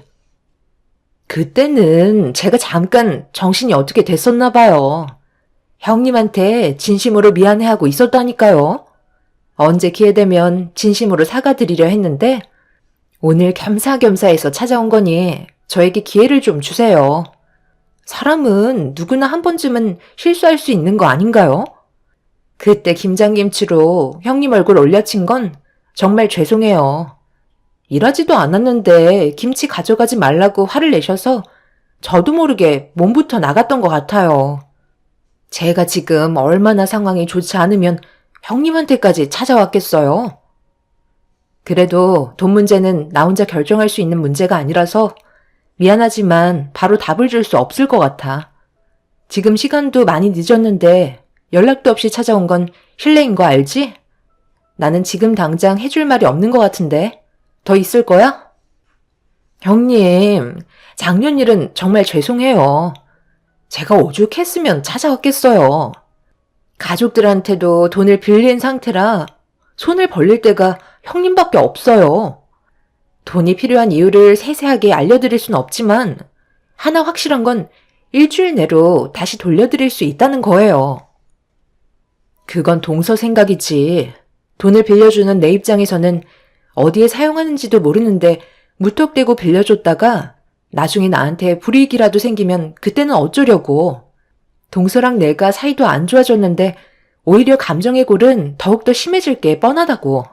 S2: 그때는 제가 잠깐 정신이 어떻게 됐었나 봐요. 형님한테 진심으로 미안해하고 있었다니까요. 언제 기회되면 진심으로 사과드리려 했는데 오늘 겸사겸사해서 찾아온 거니 저에게 기회를 좀 주세요. 사람은 누구나 한 번쯤은 실수할 수 있는 거 아닌가요? 그때 김장김치로 형님 얼굴 올려친 건 정말 죄송해요. 일하지도 않았는데 김치 가져가지 말라고 화를 내셔서 저도 모르게 몸부터 나갔던 것 같아요. 제가 지금 얼마나 상황이 좋지 않으면 형님한테까지 찾아왔겠어요. 그래도 돈 문제는 나 혼자 결정할 수 있는 문제가 아니라서 미안하지만 바로 답을 줄 수 없을 것 같아. 지금 시간도 많이 늦었는데 연락도 없이 찾아온 건 실례인 거 알지? 나는 지금 당장 해줄 말이 없는 것 같은데 더 있을 거야? 형님, 작년 일은 정말 죄송해요. 제가 오죽했으면 찾아왔겠어요. 가족들한테도 돈을 빌린 상태라 손을 벌릴 데가 형님밖에 없어요. 돈이 필요한 이유를 세세하게 알려드릴 순 없지만 하나 확실한 건 일주일 내로 다시 돌려드릴 수 있다는 거예요. 그건 동서 생각이지. 돈을 빌려주는 내 입장에서는 어디에 사용하는지도 모르는데 무턱대고 빌려줬다가 나중에 나한테 불이익이라도 생기면 그때는 어쩌려고. 동서랑 내가 사이도 안 좋아졌는데 오히려 감정의 골은 더욱더 심해질 게 뻔하다고.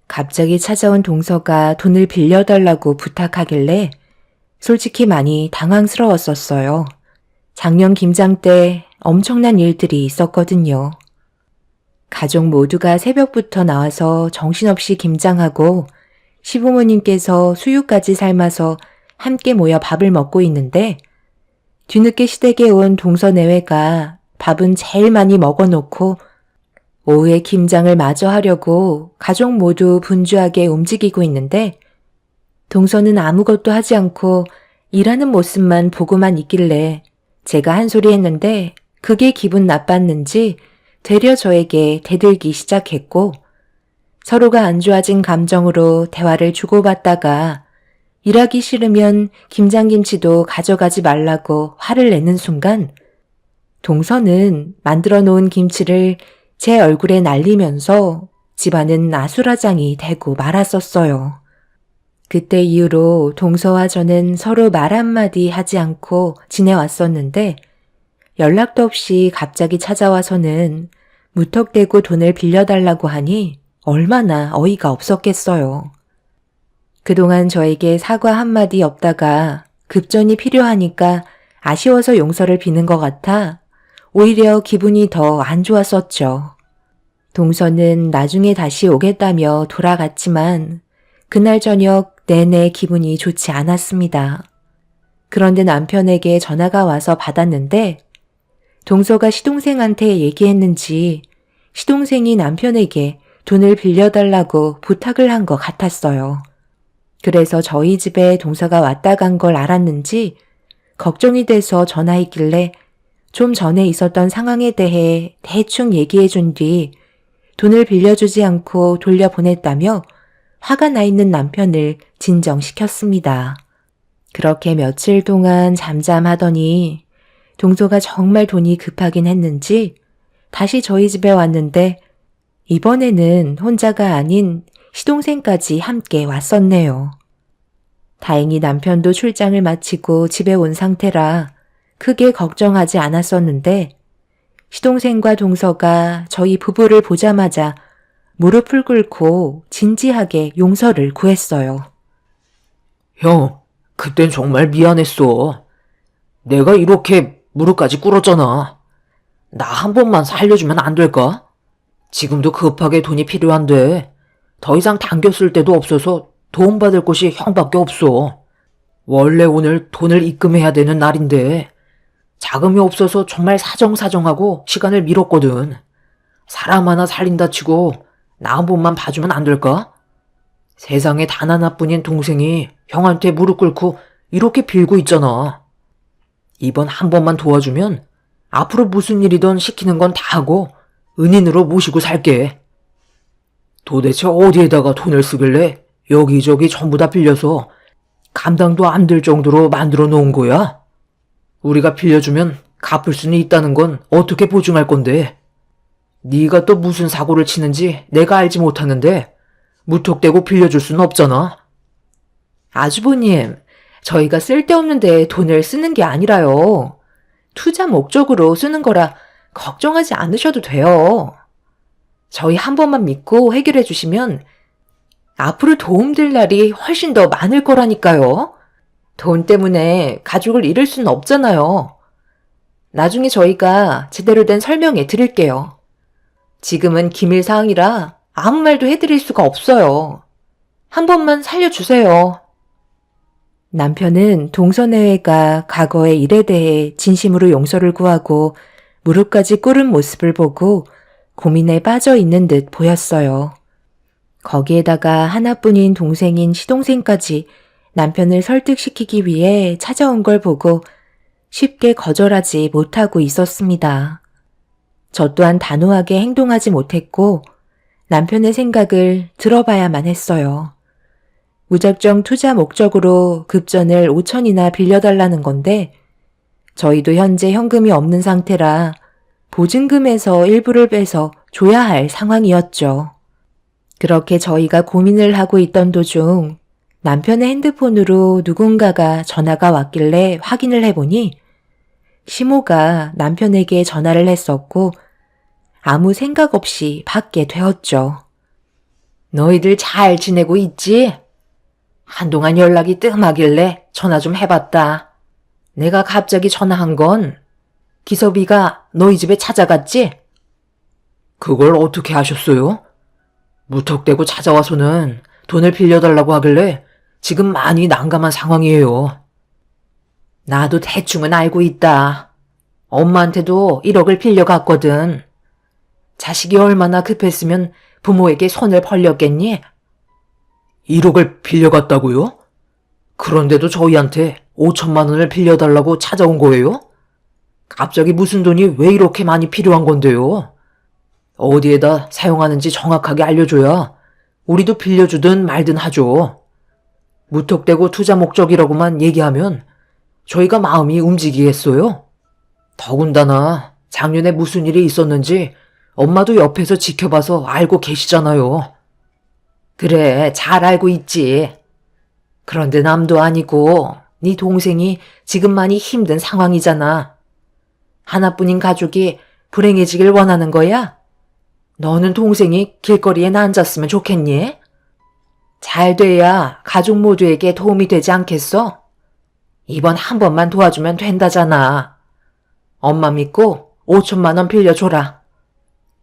S1: 갑자기 찾아온 동서가 돈을 빌려달라고 부탁하길래 솔직히 많이 당황스러웠었어요. 작년 김장 때 엄청난 일들이 있었거든요. 가족 모두가 새벽부터 나와서 정신없이 김장하고 시부모님께서 수육까지 삶아서 함께 모여 밥을 먹고 있는데 뒤늦게 시댁에 온 동서 내외가 밥은 제일 많이 먹어놓고 오후에 김장을 마저 하려고 가족 모두 분주하게 움직이고 있는데 동서는 아무것도 하지 않고 일하는 모습만 보고만 있길래 제가 한 소리 했는데 그게 기분 나빴는지 되려 저에게 대들기 시작했고 서로가 안 좋아진 감정으로 대화를 주고받다가 일하기 싫으면 김장김치도 가져가지 말라고 화를 내는 순간 동서는 만들어 놓은 김치를 제 얼굴에 날리면서 집안은 아수라장이 되고 말았었어요. 그때 이후로 동서와 저는 서로 말 한마디 하지 않고 지내왔었는데 연락도 없이 갑자기 찾아와서는 무턱대고 돈을 빌려달라고 하니 얼마나 어이가 없었겠어요. 그동안 저에게 사과 한마디 없다가 급전이 필요하니까 아쉬워서 용서를 비는 것 같아 오히려 기분이 더 안 좋았었죠. 동서는 나중에 다시 오겠다며 돌아갔지만 그날 저녁 내내 기분이 좋지 않았습니다. 그런데 남편에게 전화가 와서 받았는데 동서가 시동생한테 얘기했는지 시동생이 남편에게 돈을 빌려달라고 부탁을 한 것 같았어요. 그래서 저희 집에 동서가 왔다 간 걸 알았는지 걱정이 돼서 전화했길래 좀 전에 있었던 상황에 대해 대충 얘기해 준 뒤 돈을 빌려주지 않고 돌려보냈다며 화가 나 있는 남편을 진정시켰습니다. 그렇게 며칠 동안 잠잠하더니 동서가 정말 돈이 급하긴 했는지 다시 저희 집에 왔는데 이번에는 혼자가 아닌 시동생까지 함께 왔었네요. 다행히 남편도 출장을 마치고 집에 온 상태라 크게 걱정하지 않았었는데 시동생과 동서가 저희 부부를 보자마자 무릎을 꿇고 진지하게 용서를 구했어요.
S3: 형, 그땐 정말 미안했어. 내가 이렇게 무릎까지 꿇었잖아. 나 한 번만 살려주면 안 될까? 지금도 급하게 돈이 필요한데 더 이상 당겨 쓸 데도 없어서 도움받을 곳이 형밖에 없어. 원래 오늘 돈을 입금해야 되는 날인데 자금이 없어서 정말 사정사정하고 시간을 미뤘거든. 사람 하나 살린다 치고 나 한 번만 봐주면 안 될까? 세상에 단 하나뿐인 동생이 형한테 무릎 꿇고 이렇게 빌고 있잖아. 이번 한 번만 도와주면 앞으로 무슨 일이든 시키는 건 다 하고 은인으로 모시고 살게. 도대체 어디에다가 돈을 쓰길래 여기저기 전부 다 빌려서 감당도 안 될 정도로 만들어 놓은 거야? 우리가 빌려주면 갚을 수는 있다는 건 어떻게 보증할 건데? 네가 또 무슨 사고를 치는지 내가 알지 못하는데 무턱대고 빌려줄 수는 없잖아.
S1: 아주버님, 저희가 쓸데없는 데 돈을 쓰는 게 아니라요. 투자 목적으로 쓰는 거라 걱정하지 않으셔도 돼요. 저희 한 번만 믿고 해결해 주시면 앞으로 도움될 날이 훨씬 더 많을 거라니까요. 돈 때문에 가족을 잃을 수는 없잖아요. 나중에 저희가 제대로 된 설명해 드릴게요. 지금은 기밀 사항이라 아무 말도 해드릴 수가 없어요. 한 번만 살려주세요. 남편은 동서내외가 과거의 일에 대해 진심으로 용서를 구하고 무릎까지 꿇은 모습을 보고 고민에 빠져 있는 듯 보였어요. 거기에다가 하나뿐인 동생인 시동생까지 남편을 설득시키기 위해 찾아온 걸 보고 쉽게 거절하지 못하고 있었습니다. 저 또한 단호하게 행동하지 못했고 남편의 생각을 들어봐야만 했어요. 무작정 투자 목적으로 급전을 5천이나 빌려달라는 건데 저희도 현재 현금이 없는 상태라 보증금에서 일부를 빼서 줘야 할 상황이었죠. 그렇게 저희가 고민을 하고 있던 도중 남편의 핸드폰으로 누군가가 전화가 왔길래 확인을 해보니 시모가 남편에게 전화를 했었고 아무 생각 없이 받게 되었죠. 너희들 잘 지내고 있지? 한동안 연락이 뜸하길래 전화 좀 해봤다. 내가 갑자기 전화한 건 기섭이가 너희 집에 찾아갔지?
S3: 그걸 어떻게 하셨어요? 무턱대고 찾아와서는 돈을 빌려달라고 하길래 지금 많이 난감한 상황이에요.
S1: 나도 대충은 알고 있다. 엄마한테도 1억을 빌려갔거든. 자식이 얼마나 급했으면 부모에게 손을 벌렸겠니?
S3: 1억을 빌려갔다고요? 그런데도 저희한테 5천만 원을 빌려달라고 찾아온 거예요? 갑자기 무슨 돈이 왜 이렇게 많이 필요한 건데요? 어디에다 사용하는지 정확하게 알려줘야 우리도 빌려주든 말든 하죠. 무턱대고 투자 목적이라고만 얘기하면 저희가 마음이 움직이겠어요? 더군다나 작년에 무슨 일이 있었는지 엄마도 옆에서 지켜봐서 알고 계시잖아요.
S1: 그래, 잘 알고 있지. 그런데 남도 아니고 네 동생이 지금 많이 힘든 상황이잖아. 하나뿐인 가족이 불행해지길 원하는 거야? 너는 동생이 길거리에 앉았으면 좋겠니? 잘 돼야 가족 모두에게 도움이 되지 않겠어? 이번 한 번만 도와주면 된다잖아. 엄마 믿고 5천만 원 빌려줘라.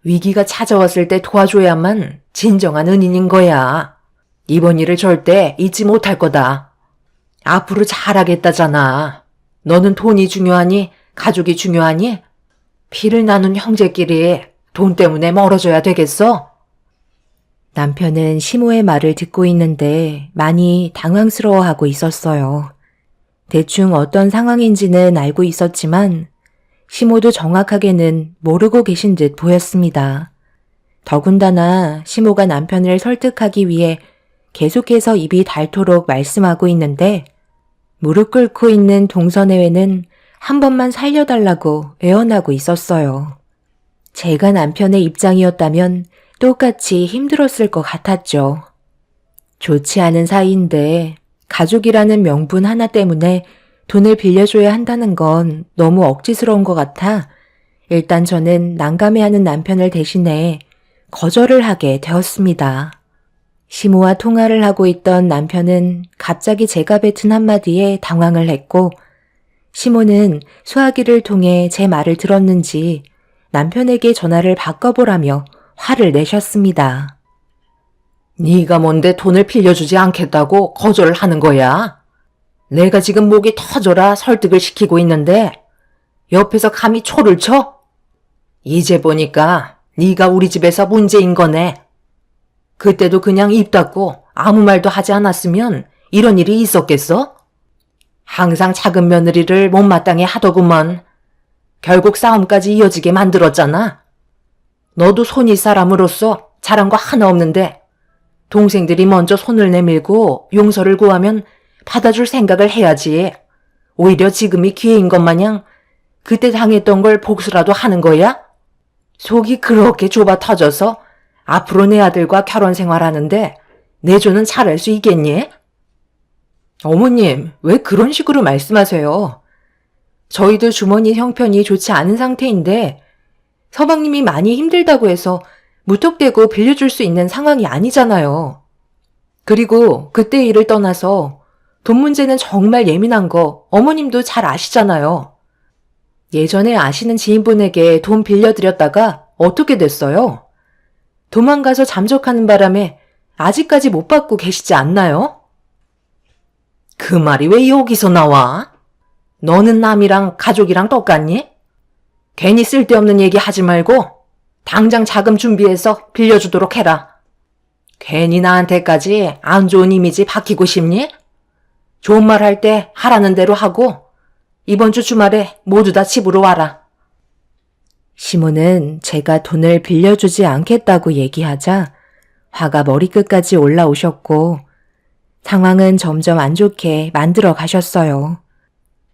S1: 위기가 찾아왔을 때 도와줘야만 진정한 은인인 거야. 이번 일을 절대 잊지 못할 거다. 앞으로 잘하겠다잖아. 너는 돈이 중요하니? 가족이 중요하니? 피를 나눈 형제끼리 돈 때문에 멀어져야 되겠어? 남편은 시모의 말을 듣고 있는데 많이 당황스러워하고 있었어요. 대충 어떤 상황인지는 알고 있었지만 시모도 정확하게는 모르고 계신 듯 보였습니다. 더군다나 시모가 남편을 설득하기 위해 계속해서 입이 닳도록 말씀하고 있는데 무릎 꿇고 있는 동서내외는 한 번만 살려달라고 애원하고 있었어요. 제가 남편의 입장이었다면 똑같이 힘들었을 것 같았죠. 좋지 않은 사이인데 가족이라는 명분 하나 때문에 돈을 빌려줘야 한다는 건 너무 억지스러운 것 같아 일단 저는 난감해하는 남편을 대신해 거절을 하게 되었습니다. 시모와 통화를 하고 있던 남편은 갑자기 제가 뱉은 한마디에 당황을 했고 시모는 수화기를 통해 제 말을 들었는지 남편에게 전화를 바꿔보라며 화를 내셨습니다.
S3: 네가 뭔데 돈을 빌려주지 않겠다고 거절을 하는 거야? 내가 지금 목이 터져라 설득을 시키고 있는데 옆에서 감히 초를 쳐? 이제 보니까 네가 우리 집에서 문제인 거네. 그때도 그냥 입 닫고 아무 말도 하지 않았으면 이런 일이 있었겠어? 항상 작은 며느리를 못마땅해 하더구먼. 결국 싸움까지 이어지게 만들었잖아. 너도 손윗 사람으로서 잘한 거 하나 없는데 동생들이 먼저 손을 내밀고 용서를 구하면 받아줄 생각을 해야지. 오히려 지금이 기회인 것 마냥 그때 당했던 걸 복수라도 하는 거야? 속이 그렇게 좁아 터져서 앞으로 내 아들과 결혼 생활하는데 내조는 잘할 수 있겠니?
S2: 어머님, 왜 그런 식으로 말씀하세요? 저희도 주머니 형편이 좋지 않은 상태인데 서방님이 많이 힘들다고 해서 무턱대고 빌려줄 수 있는 상황이 아니잖아요. 그리고 그때 일을 떠나서 돈 문제는 정말 예민한 거 어머님도 잘 아시잖아요. 예전에 아시는 지인분에게 돈 빌려드렸다가 어떻게 됐어요? 도망가서 잠적하는 바람에 아직까지 못 받고 계시지 않나요?
S3: 그 말이 왜 여기서 나와? 너는 남이랑 가족이랑 똑같니? 괜히 쓸데없는 얘기 하지 말고 당장 자금 준비해서 빌려주도록 해라. 괜히 나한테까지 안 좋은 이미지 박히고 싶니? 좋은 말 할 때 하라는 대로 하고 이번 주 주말에 모두 다 집으로 와라.
S1: 시모는 제가 돈을 빌려주지 않겠다고 얘기하자 화가 머리끝까지 올라오셨고 상황은 점점 안 좋게 만들어 가셨어요.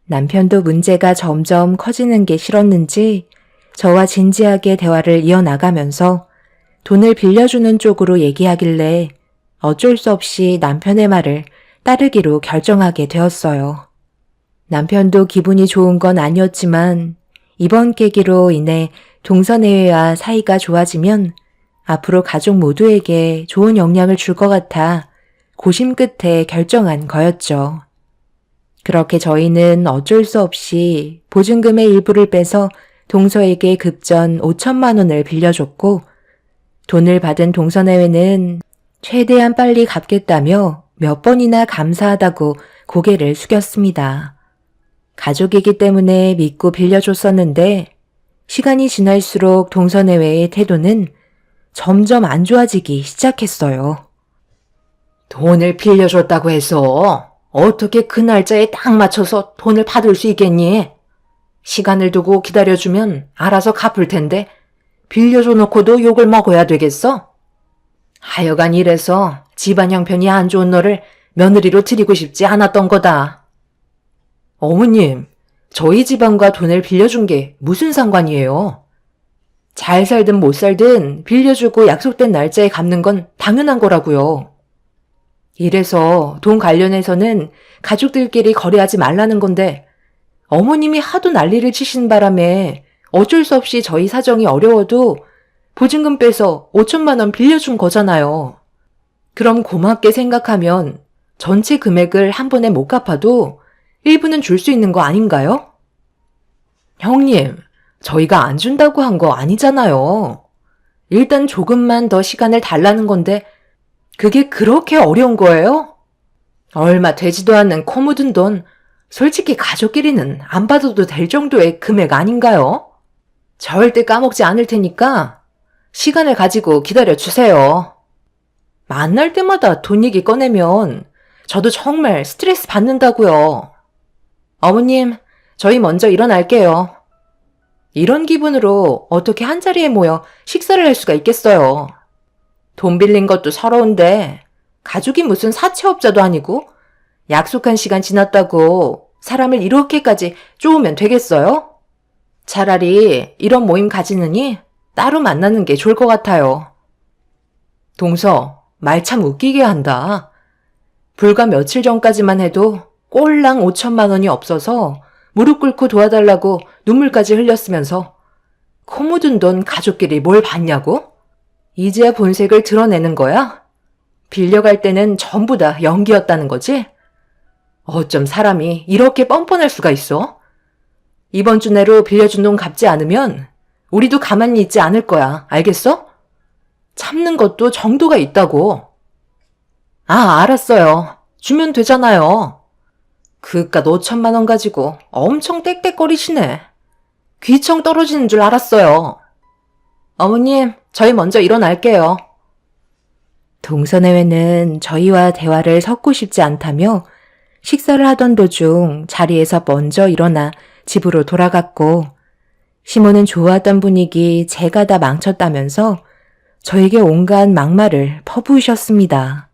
S1: 남편도 문제가 점점 커지는 게 싫었는지 저와 진지하게 대화를 이어나가면서 돈을 빌려주는 쪽으로 얘기하길래 어쩔 수 없이 남편의 말을 따르기로 결정하게 되었어요. 남편도 기분이 좋은 건 아니었지만 이번 계기로 인해 동서내외와 사이가 좋아지면 앞으로 가족 모두에게 좋은 영향을 줄 것 같아 고심 끝에 결정한 거였죠. 그렇게 저희는 어쩔 수 없이 보증금의 일부를 빼서 동서에게 급전 5천만 원을 빌려줬고 돈을 받은 동서내외는 최대한 빨리 갚겠다며 몇 번이나 감사하다고 고개를 숙였습니다. 가족이기 때문에 믿고 빌려줬었는데 시간이 지날수록 동서내외의 태도는 점점 안 좋아지기 시작했어요.
S3: 돈을 빌려줬다고 해서 어떻게 그 날짜에 딱 맞춰서 돈을 받을 수 있겠니? 시간을 두고 기다려주면 알아서 갚을 텐데 빌려줘 놓고도 욕을 먹어야 되겠어? 하여간 이래서 집안 형편이 안 좋은 너를 며느리로 드리고 싶지 않았던 거다.
S2: 어머님, 저희 집안과 돈을 빌려준 게 무슨 상관이에요? 잘 살든 못 살든 빌려주고 약속된 날짜에 갚는 건 당연한 거라고요. 이래서 돈 관련해서는 가족들끼리 거래하지 말라는 건데 어머님이 하도 난리를 치신 바람에 어쩔 수 없이 저희 사정이 어려워도 보증금 빼서 5천만 원 빌려준 거잖아요. 그럼 고맙게 생각하면 전체 금액을 한 번에 못 갚아도 일부는 줄 수 있는 거 아닌가요? 형님, 저희가 안 준다고 한 거 아니잖아요. 일단 조금만 더 시간을 달라는 건데 그게 그렇게 어려운 거예요? 얼마 되지도 않는 코 묻은 돈 솔직히 가족끼리는 안 받아도 될 정도의 금액 아닌가요? 절대 까먹지 않을 테니까 시간을 가지고 기다려주세요. 만날 때마다 돈 얘기 꺼내면 저도 정말 스트레스 받는다고요. 어머님, 저희 먼저 일어날게요. 이런 기분으로 어떻게 한자리에 모여 식사를 할 수가 있겠어요. 돈 빌린 것도 서러운데 가족이 무슨 사채업자도 아니고 약속한 시간 지났다고 사람을 이렇게까지 쪼으면 되겠어요? 차라리 이런 모임 가지느니 따로 만나는 게 좋을 것 같아요. 동서, 말 참 웃기게 한다. 불과 며칠 전까지만 해도 꼴랑 5천만 원이 없어서 무릎 꿇고 도와달라고 눈물까지 흘렸으면서 코 묻은 돈 가족끼리 뭘 봤냐고? 이제야 본색을 드러내는 거야? 빌려갈 때는 전부 다 연기였다는 거지? 어쩜 사람이 이렇게 뻔뻔할 수가 있어? 이번 주 내로 빌려준 돈 갚지 않으면 우리도 가만히 있지 않을 거야. 알겠어? 참는 것도 정도가 있다고. 아, 알았어요. 주면 되잖아요. 그깟 5천만 원 가지고 엄청 떽떽거리시네. 귀청 떨어지는 줄 알았어요. 어머님, 저희 먼저 일어날게요.
S1: 동서내외는 저희와 대화를 섞고 싶지 않다며 식사를 하던 도중 자리에서 먼저 일어나 집으로 돌아갔고, 시모는 좋아하던 분위기 제가 다 망쳤다면서 저에게 온갖 막말을 퍼부으셨습니다.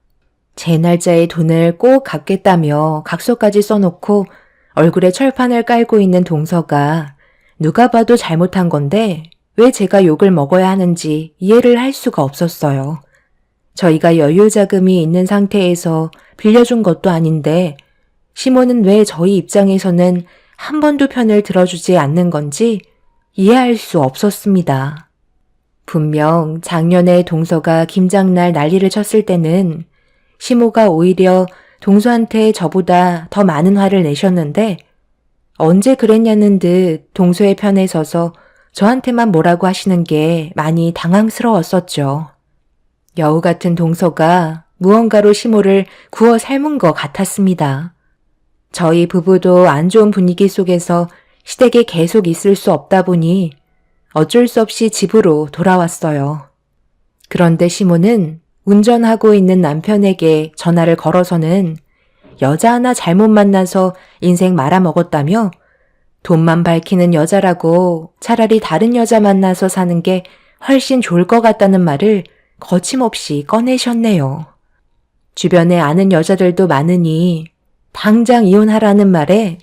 S1: 제 날짜에 돈을 꼭 갚겠다며 각서까지 써놓고 얼굴에 철판을 깔고 있는 동서가 누가 봐도 잘못한 건데 왜 제가 욕을 먹어야 하는지 이해를 할 수가 없었어요. 저희가 여유 자금이 있는 상태에서 빌려준 것도 아닌데 시모는 왜 저희 입장에서는 한 번도 편을 들어주지 않는 건지 이해할 수 없었습니다. 분명 작년에 동서가 김장날 난리를 쳤을 때는 시모가 오히려 동서한테 저보다 더 많은 화를 내셨는데 언제 그랬냐는 듯 동서의 편에 서서 저한테만 뭐라고 하시는 게 많이 당황스러웠었죠. 여우 같은 동서가 무언가로 시모를 구워 삶은 것 같았습니다. 저희 부부도 안 좋은 분위기 속에서 시댁에 계속 있을 수 없다 보니 어쩔 수 없이 집으로 돌아왔어요. 그런데 시모는 운전하고 있는 남편에게 전화를 걸어서는 여자 하나 잘못 만나서 인생 말아먹었다며 돈만 밝히는 여자라고 차라리 다른 여자 만나서 사는 게 훨씬 좋을 것 같다는 말을 거침없이 꺼내셨네요. 주변에 아는 여자들도 많으니 당장 이혼하라는 말에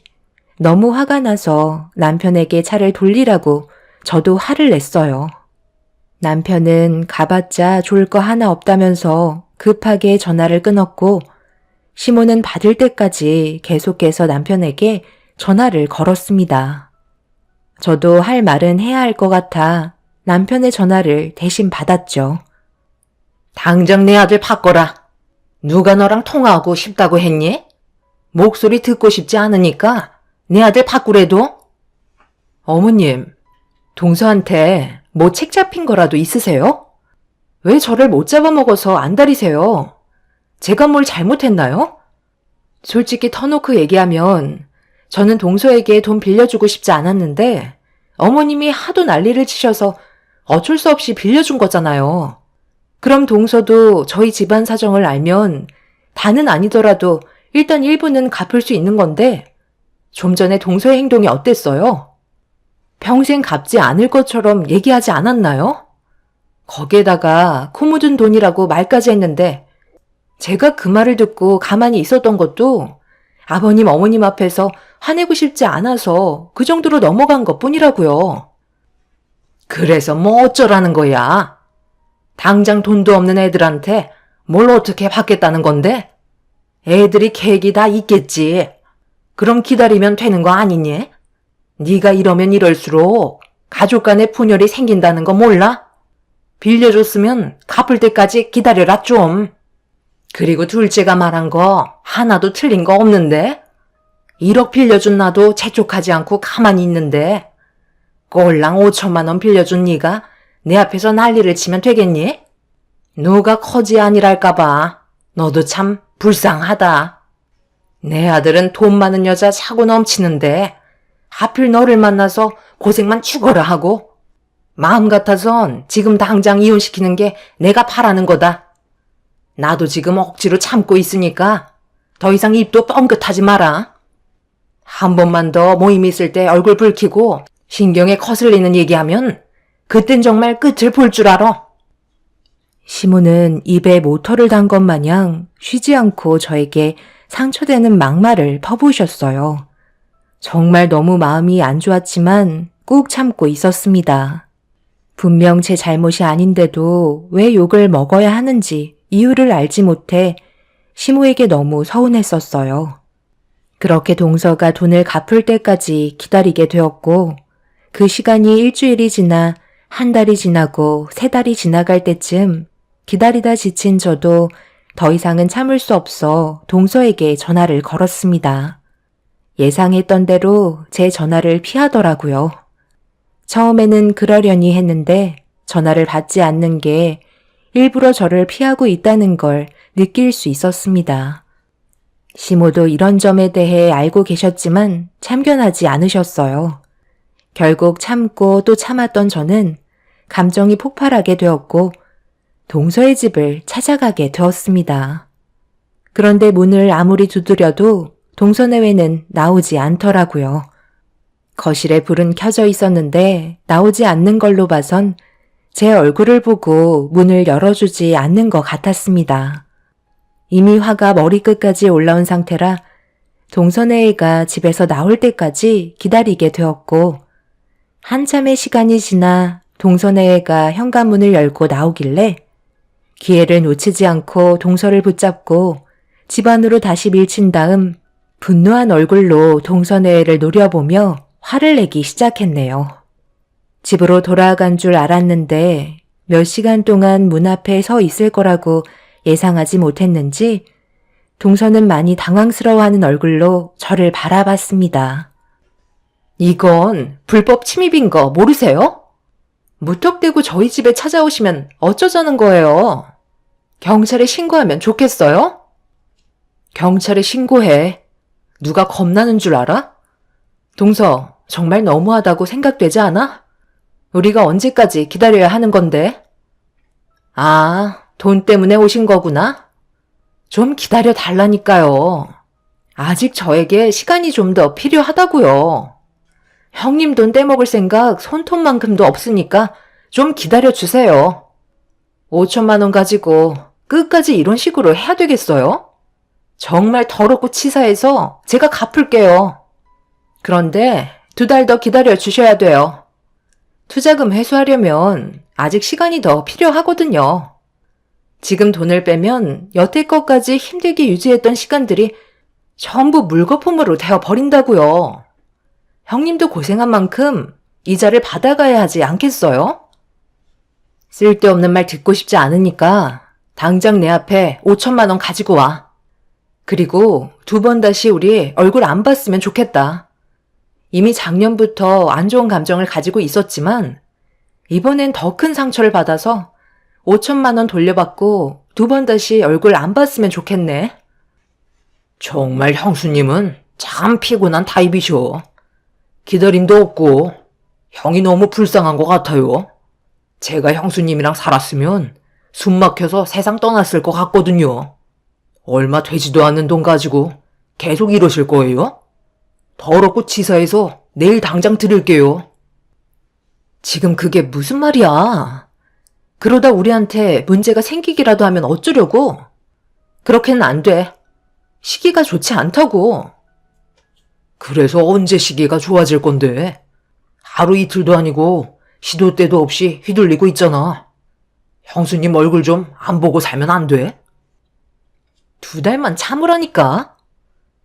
S1: 너무 화가 나서 남편에게 차를 돌리라고 저도 화를 냈어요. 남편은 가봤자 좋을 거 하나 없다면서 급하게 전화를 끊었고 시모는 받을 때까지 계속해서 남편에게 전화를 걸었습니다. 저도 할 말은 해야 할 것 같아 남편의 전화를 대신 받았죠.
S2: 당장 내 아들 바꿔라. 누가 너랑 통화하고 싶다고 했니? 목소리 듣고 싶지 않으니까 내 아들 바꾸래도? 어머님, 동서한테 뭐 책 잡힌 거라도 있으세요? 왜 저를 못 잡아먹어서 안달이세요? 제가 뭘 잘못했나요? 솔직히 터놓고 얘기하면 저는 동서에게 돈 빌려주고 싶지 않았는데 어머님이 하도 난리를 치셔서 어쩔 수 없이 빌려준 거잖아요. 그럼 동서도 저희 집안 사정을 알면 다는 아니더라도 일단 일부는 갚을 수 있는 건데 좀 전에 동서의 행동이 어땠어요? 평생 갚지 않을 것처럼 얘기하지 않았나요? 거기에다가 코 묻은 돈이라고 말까지 했는데 제가 그 말을 듣고 가만히 있었던 것도 아버님 어머님 앞에서 화내고 싶지 않아서 그 정도로 넘어간 것뿐이라고요. 그래서 뭐 어쩌라는 거야? 당장 돈도 없는 애들한테 뭘 어떻게 받겠다는 건데? 애들이 계획이 다 있겠지. 그럼 기다리면 되는 거 아니니? 네가 이러면 이럴수록 가족 간의 분열이 생긴다는 거 몰라? 빌려줬으면 갚을 때까지 기다려라 좀. 그리고 둘째가 말한 거 하나도 틀린 거 없는데? 1억 빌려준 나도 재촉하지 않고 가만히 있는데 꼴랑 5천만 원 빌려준 네가 내 앞에서 난리를 치면 되겠니? 누가 커지 아니랄까 봐. 너도 참 불쌍하다. 내 아들은 돈 많은 여자 차고 넘치는데 하필 너를 만나서 고생만 죽어라 하고 마음 같아선 지금 당장 이혼시키는 게 내가 바라는 거다. 나도 지금 억지로 참고 있으니까 더 이상 입도 뻥긋하지 마라. 한 번만 더 모임 있을 때 얼굴 붉히고 신경에 거슬리는 얘기하면 그땐 정말 끝을 볼 줄 알아.
S1: 시모는 입에 모터를 단 것 마냥 쉬지 않고 저에게 상처되는 막말을 퍼부으셨어요. 정말 너무 마음이 안 좋았지만 꾹 참고 있었습니다. 분명 제 잘못이 아닌데도 왜 욕을 먹어야 하는지 이유를 알지 못해 시모에게 너무 서운했었어요. 그렇게 동서가 돈을 갚을 때까지 기다리게 되었고, 그 시간이 일주일이 지나 한 달이 지나고 세 달이 지나갈 때쯤 기다리다 지친 저도 더 이상은 참을 수 없어 동서에게 전화를 걸었습니다. 예상했던 대로 제 전화를 피하더라고요. 처음에는 그러려니 했는데 전화를 받지 않는 게 일부러 저를 피하고 있다는 걸 느낄 수 있었습니다. 시모도 이런 점에 대해 알고 계셨지만 참견하지 않으셨어요. 결국 참고 또 참았던 저는 감정이 폭발하게 되었고 동서의 집을 찾아가게 되었습니다. 그런데 문을 아무리 두드려도 동서 내외는 나오지 않더라고요. 거실에 불은 켜져 있었는데 나오지 않는 걸로 봐선 제 얼굴을 보고 문을 열어주지 않는 것 같았습니다. 이미 화가 머리끝까지 올라온 상태라 동서네가 집에서 나올 때까지 기다리게 되었고, 한참의 시간이 지나 동서네가 현관문을 열고 나오길래 기회를 놓치지 않고 동서를 붙잡고 집 안으로 다시 밀친 다음 분노한 얼굴로 동서네를 노려보며 화를 내기 시작했네요. 집으로 돌아간 줄 알았는데 몇 시간 동안 문 앞에 서 있을 거라고 예상하지 못했는지 동서는 많이 당황스러워하는 얼굴로 저를 바라봤습니다.
S2: 이건 불법 침입인 거 모르세요? 무턱대고 저희 집에 찾아오시면 어쩌자는 거예요? 경찰에 신고하면 좋겠어요? 경찰에 신고해. 누가 겁나는 줄 알아? 동서, 정말 너무하다고 생각되지 않아? 우리가 언제까지 기다려야 하는 건데? 아, 돈 때문에 오신 거구나? 좀 기다려 달라니까요. 아직 저에게 시간이 좀 더 필요하다고요. 형님 돈 떼먹을 생각 손톱만큼도 없으니까 좀 기다려 주세요. 5천만 원 가지고 끝까지 이런 식으로 해야 되겠어요? 정말 더럽고 치사해서 제가 갚을게요. 그런데 2달 더 기다려 주셔야 돼요. 투자금 회수하려면 아직 시간이 더 필요하거든요. 지금 돈을 빼면 여태껏까지 힘들게 유지했던 시간들이 전부 물거품으로 되어버린다고요. 형님도 고생한 만큼 이자를 받아가야 하지 않겠어요? 쓸데없는 말 듣고 싶지 않으니까 당장 내 앞에 5천만 원 가지고 와. 그리고 2번 다시 우리 얼굴 안 봤으면 좋겠다. 이미 작년부터 안 좋은 감정을 가지고 있었지만 이번엔 더 큰 상처를 받아서 5천만 원 돌려받고 2번 다시 얼굴 안 봤으면 좋겠네.
S3: 정말 형수님은 참 피곤한 타입이셔. 기다림도 없고 형이 너무 불쌍한 것 같아요. 제가 형수님이랑 살았으면 숨 막혀서 세상 떠났을 것 같거든요. 얼마 되지도 않는 돈 가지고 계속 이러실 거예요? 더럽고 치사해서 내일 당장 드릴게요.
S2: 지금 그게 무슨 말이야? 그러다 우리한테 문제가 생기기라도 하면 어쩌려고? 그렇게는 안 돼. 시기가 좋지 않다고.
S3: 그래서 언제 시기가 좋아질 건데? 하루 이틀도 아니고 시도 때도 없이 휘둘리고 있잖아. 형수님 얼굴 좀 안 보고 살면 안 돼?
S2: 2달만 참으라니까.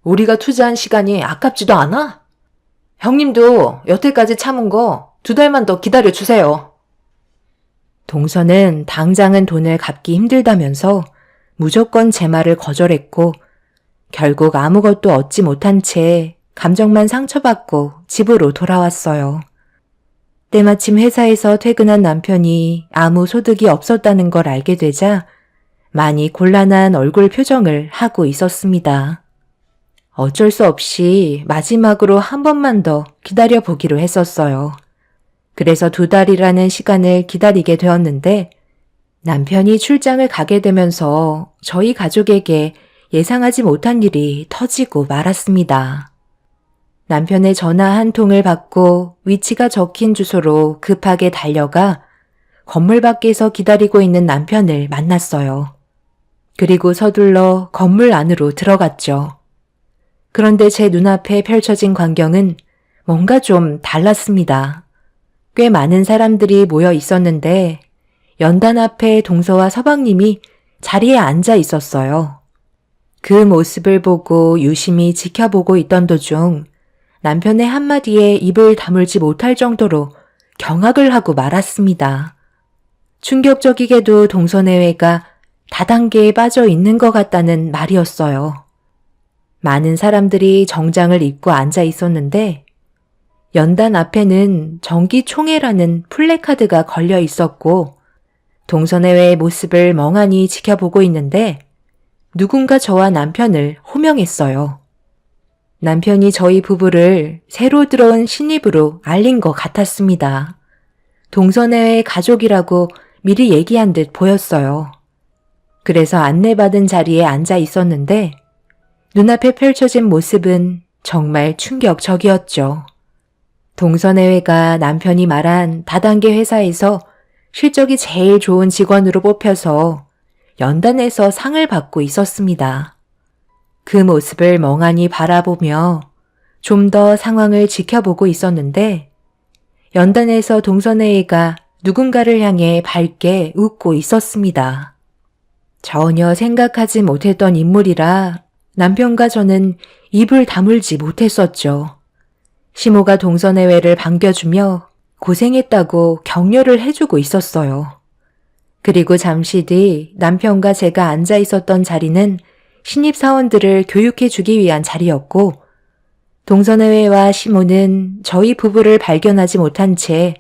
S2: 우리가 투자한 시간이 아깝지도 않아? 형님도 여태까지 참은 거 2달만 더 기다려 주세요.
S1: 동서는 당장은 돈을 갚기 힘들다면서 무조건 제 말을 거절했고 결국 아무것도 얻지 못한 채 감정만 상처받고 집으로 돌아왔어요. 때마침 회사에서 퇴근한 남편이 아무 소득이 없었다는 걸 알게 되자 많이 곤란한 얼굴 표정을 하고 있었습니다. 어쩔 수 없이 마지막으로 한 번만 더 기다려보기로 했었어요. 그래서 2달이라는 시간을 기다리게 되었는데 남편이 출장을 가게 되면서 저희 가족에게 예상하지 못한 일이 터지고 말았습니다. 남편의 전화 한 통을 받고 위치가 적힌 주소로 급하게 달려가 건물 밖에서 기다리고 있는 남편을 만났어요. 그리고 서둘러 건물 안으로 들어갔죠. 그런데 제 눈앞에 펼쳐진 광경은 뭔가 좀 달랐습니다. 꽤 많은 사람들이 모여 있었는데 연단 앞에 동서와 서방님이 자리에 앉아 있었어요. 그 모습을 보고 유심히 지켜보고 있던 도중 남편의 한마디에 입을 다물지 못할 정도로 경악을 하고 말았습니다. 충격적이게도 동서내외가 다단계에 빠져 있는 것 같다는 말이었어요. 많은 사람들이 정장을 입고 앉아 있었는데 연단 앞에는 정기총회라는 플래카드가 걸려 있었고 동서내외의 모습을 멍하니 지켜보고 있는데 누군가 저와 남편을 호명했어요. 남편이 저희 부부를 새로 들어온 신입으로 알린 것 같았습니다. 동서내외의 가족이라고 미리 얘기한 듯 보였어요. 그래서 안내받은 자리에 앉아 있었는데 눈앞에 펼쳐진 모습은 정말 충격적이었죠. 동서내외가 남편이 말한 다단계 회사에서 실적이 제일 좋은 직원으로 뽑혀서 연단에서 상을 받고 있었습니다. 그 모습을 멍하니 바라보며 좀 더 상황을 지켜보고 있었는데 연단에서 동서내외가 누군가를 향해 밝게 웃고 있었습니다. 전혀 생각하지 못했던 인물이라 남편과 저는 입을 다물지 못했었죠. 시모가 동서내외를 반겨주며 고생했다고 격려를 해주고 있었어요. 그리고 잠시 뒤 남편과 제가 앉아 있었던 자리는 신입사원들을 교육해주기 위한 자리였고 동서내외와 시모는 저희 부부를 발견하지 못한 채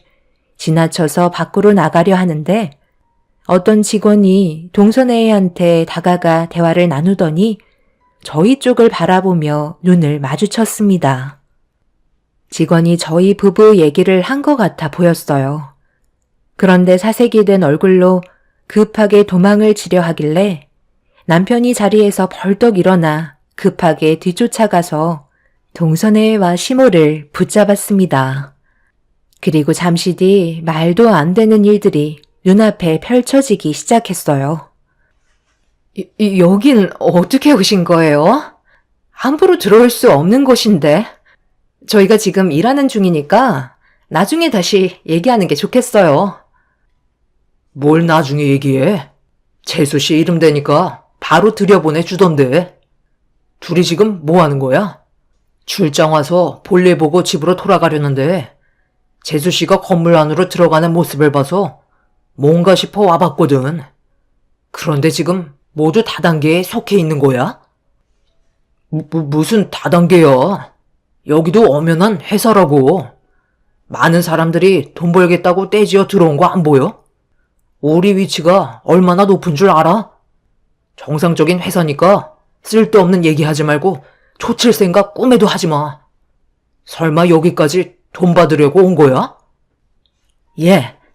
S1: 지나쳐서 밖으로 나가려 하는데 어떤 직원이 동서내외한테 다가가 대화를 나누더니 저희 쪽을 바라보며 눈을 마주쳤습니다. 직원이 저희 부부 얘기를 한 것 같아 보였어요. 그런데 사색이 된 얼굴로 급하게 도망을 치려 하길래 남편이 자리에서 벌떡 일어나 급하게 뒤쫓아가서 동서내외와 시모를 붙잡았습니다. 그리고 잠시 뒤 말도 안 되는 일들이 눈앞에 펼쳐지기 시작했어요.
S2: 여긴 어떻게 오신 거예요? 함부로 들어올 수 없는 곳인데. 저희가 지금 일하는 중이니까 나중에 다시 얘기하는 게 좋겠어요.
S3: 뭘 나중에 얘기해? 재수 씨 이름 대니까 바로 들여보내주던데. 둘이 지금 뭐 하는 거야? 출장 와서 볼일 보고 집으로 돌아가려는데 재수 씨가 건물 안으로 들어가는 모습을 봐서 뭔가 싶어 와봤거든. 그런데 지금 모두 다단계에 속해 있는 거야? 무슨 다단계야? 여기도 엄연한 회사라고. 많은 사람들이 돈 벌겠다고 떼지어 들어온 거 안 보여? 우리 위치가 얼마나 높은 줄 알아? 정상적인 회사니까 쓸데없는 얘기하지 말고 초칠 생각 꿈에도 하지 마. 설마 여기까지 돈 받으려고 온 거야?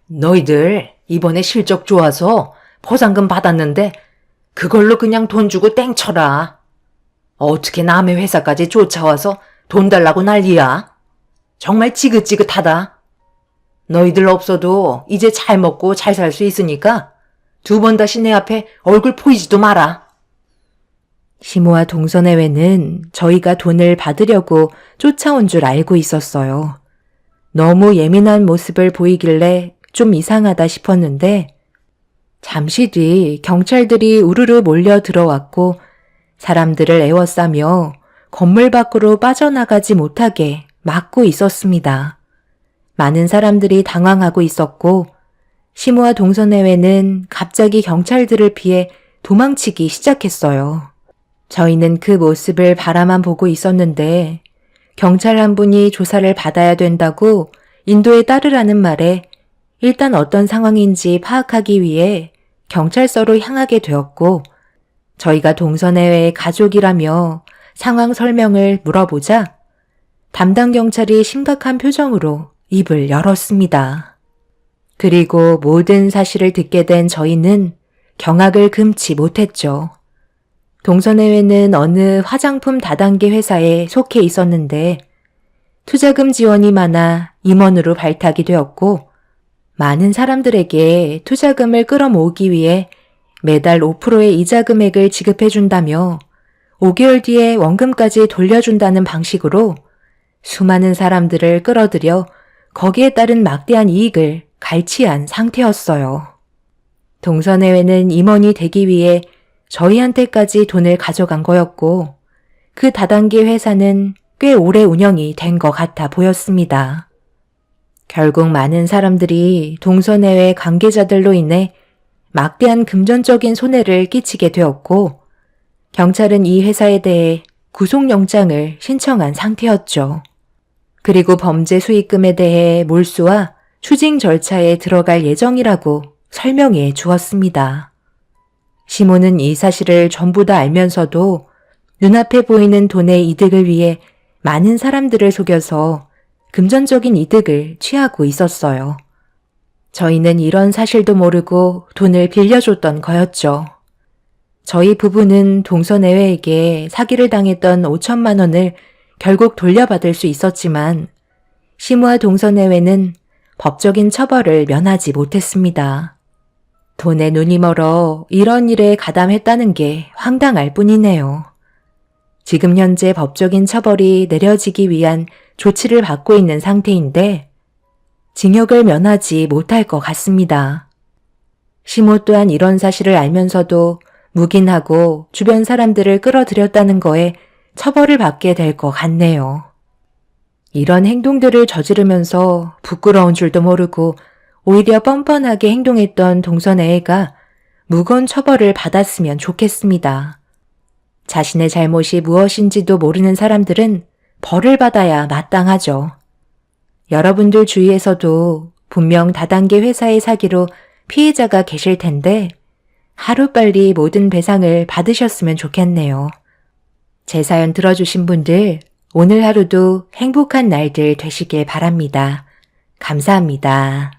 S3: 너희들 이번에 실적 좋아서 포상금 받았는데 그걸로 그냥 돈 주고 땡쳐라. 어떻게 남의 회사까지 쫓아와서 돈 달라고 난리야? 정말 지긋지긋하다. 너희들 없어도 이제 잘 먹고 잘 살 수 있으니까 2번 다시 내 앞에 얼굴 보이지도 마라.
S1: 시모와 동서내외는 저희가 돈을 받으려고 쫓아온 줄 알고 있었어요. 너무 예민한 모습을 보이길래 좀 이상하다 싶었는데 잠시 뒤 경찰들이 우르르 몰려 들어왔고 사람들을 에워싸며 건물 밖으로 빠져나가지 못하게 막고 있었습니다. 많은 사람들이 당황하고 있었고 시모와 동서내외는 갑자기 경찰들을 피해 도망치기 시작했어요. 저희는 그 모습을 바라만 보고 있었는데 경찰 한 분이 조사를 받아야 된다고 인도에 따르라는 말에 일단 어떤 상황인지 파악하기 위해 경찰서로 향하게 되었고 저희가 동서내외의 가족이라며 상황 설명을 물어보자 담당 경찰이 심각한 표정으로 입을 열었습니다. 그리고 모든 사실을 듣게 된 저희는 경악을 금치 못했죠. 동서내외는 어느 화장품 다단계 회사에 속해 있었는데 투자금 지원이 많아 임원으로 발탁이 되었고 많은 사람들에게 투자금을 끌어모으기 위해 매달 5%의 이자 금액을 지급해준다며 5개월 뒤에 원금까지 돌려준다는 방식으로 수많은 사람들을 끌어들여 거기에 따른 막대한 이익을 갈취한 상태였어요. 동선회회는 임원이 되기 위해 저희한테까지 돈을 가져간 거였고 그 다단계 회사는 꽤 오래 운영이 된 것 같아 보였습니다. 결국 많은 사람들이 동선회회 관계자들로 인해 막대한 금전적인 손해를 끼치게 되었고 경찰은 이 회사에 대해 구속영장을 신청한 상태였죠. 그리고 범죄 수익금에 대해 몰수와 추징 절차에 들어갈 예정이라고 설명해 주었습니다. 시모는 이 사실을 전부 다 알면서도 눈앞에 보이는 돈의 이득을 위해 많은 사람들을 속여서 금전적인 이득을 취하고 있었어요. 저희는 이런 사실도 모르고 돈을 빌려줬던 거였죠. 저희 부부는 동선회회에게 사기를 당했던 5천만 원을 결국 돌려받을 수 있었지만 시무와 동선회회는 법적인 처벌을 면하지 못했습니다. 돈에 눈이 멀어 이런 일에 가담했다는 게 황당할 뿐이네요. 지금 현재 법적인 처벌이 내려지기 위한 조치를 받고 있는 상태인데 징역을 면하지 못할 것 같습니다. 시모 또한 이런 사실을 알면서도 묵인하고 주변 사람들을 끌어들였다는 거에 처벌을 받게 될 것 같네요. 이런 행동들을 저지르면서 부끄러운 줄도 모르고 오히려 뻔뻔하게 행동했던 동선애가 무거운 처벌을 받았으면 좋겠습니다. 자신의 잘못이 무엇인지도 모르는 사람들은 벌을 받아야 마땅하죠. 여러분들 주위에서도 분명 다단계 회사의 사기로 피해자가 계실 텐데 하루빨리 모든 배상을 받으셨으면 좋겠네요. 제 사연 들어주신 분들 오늘 하루도 행복한 날들 되시길 바랍니다. 감사합니다.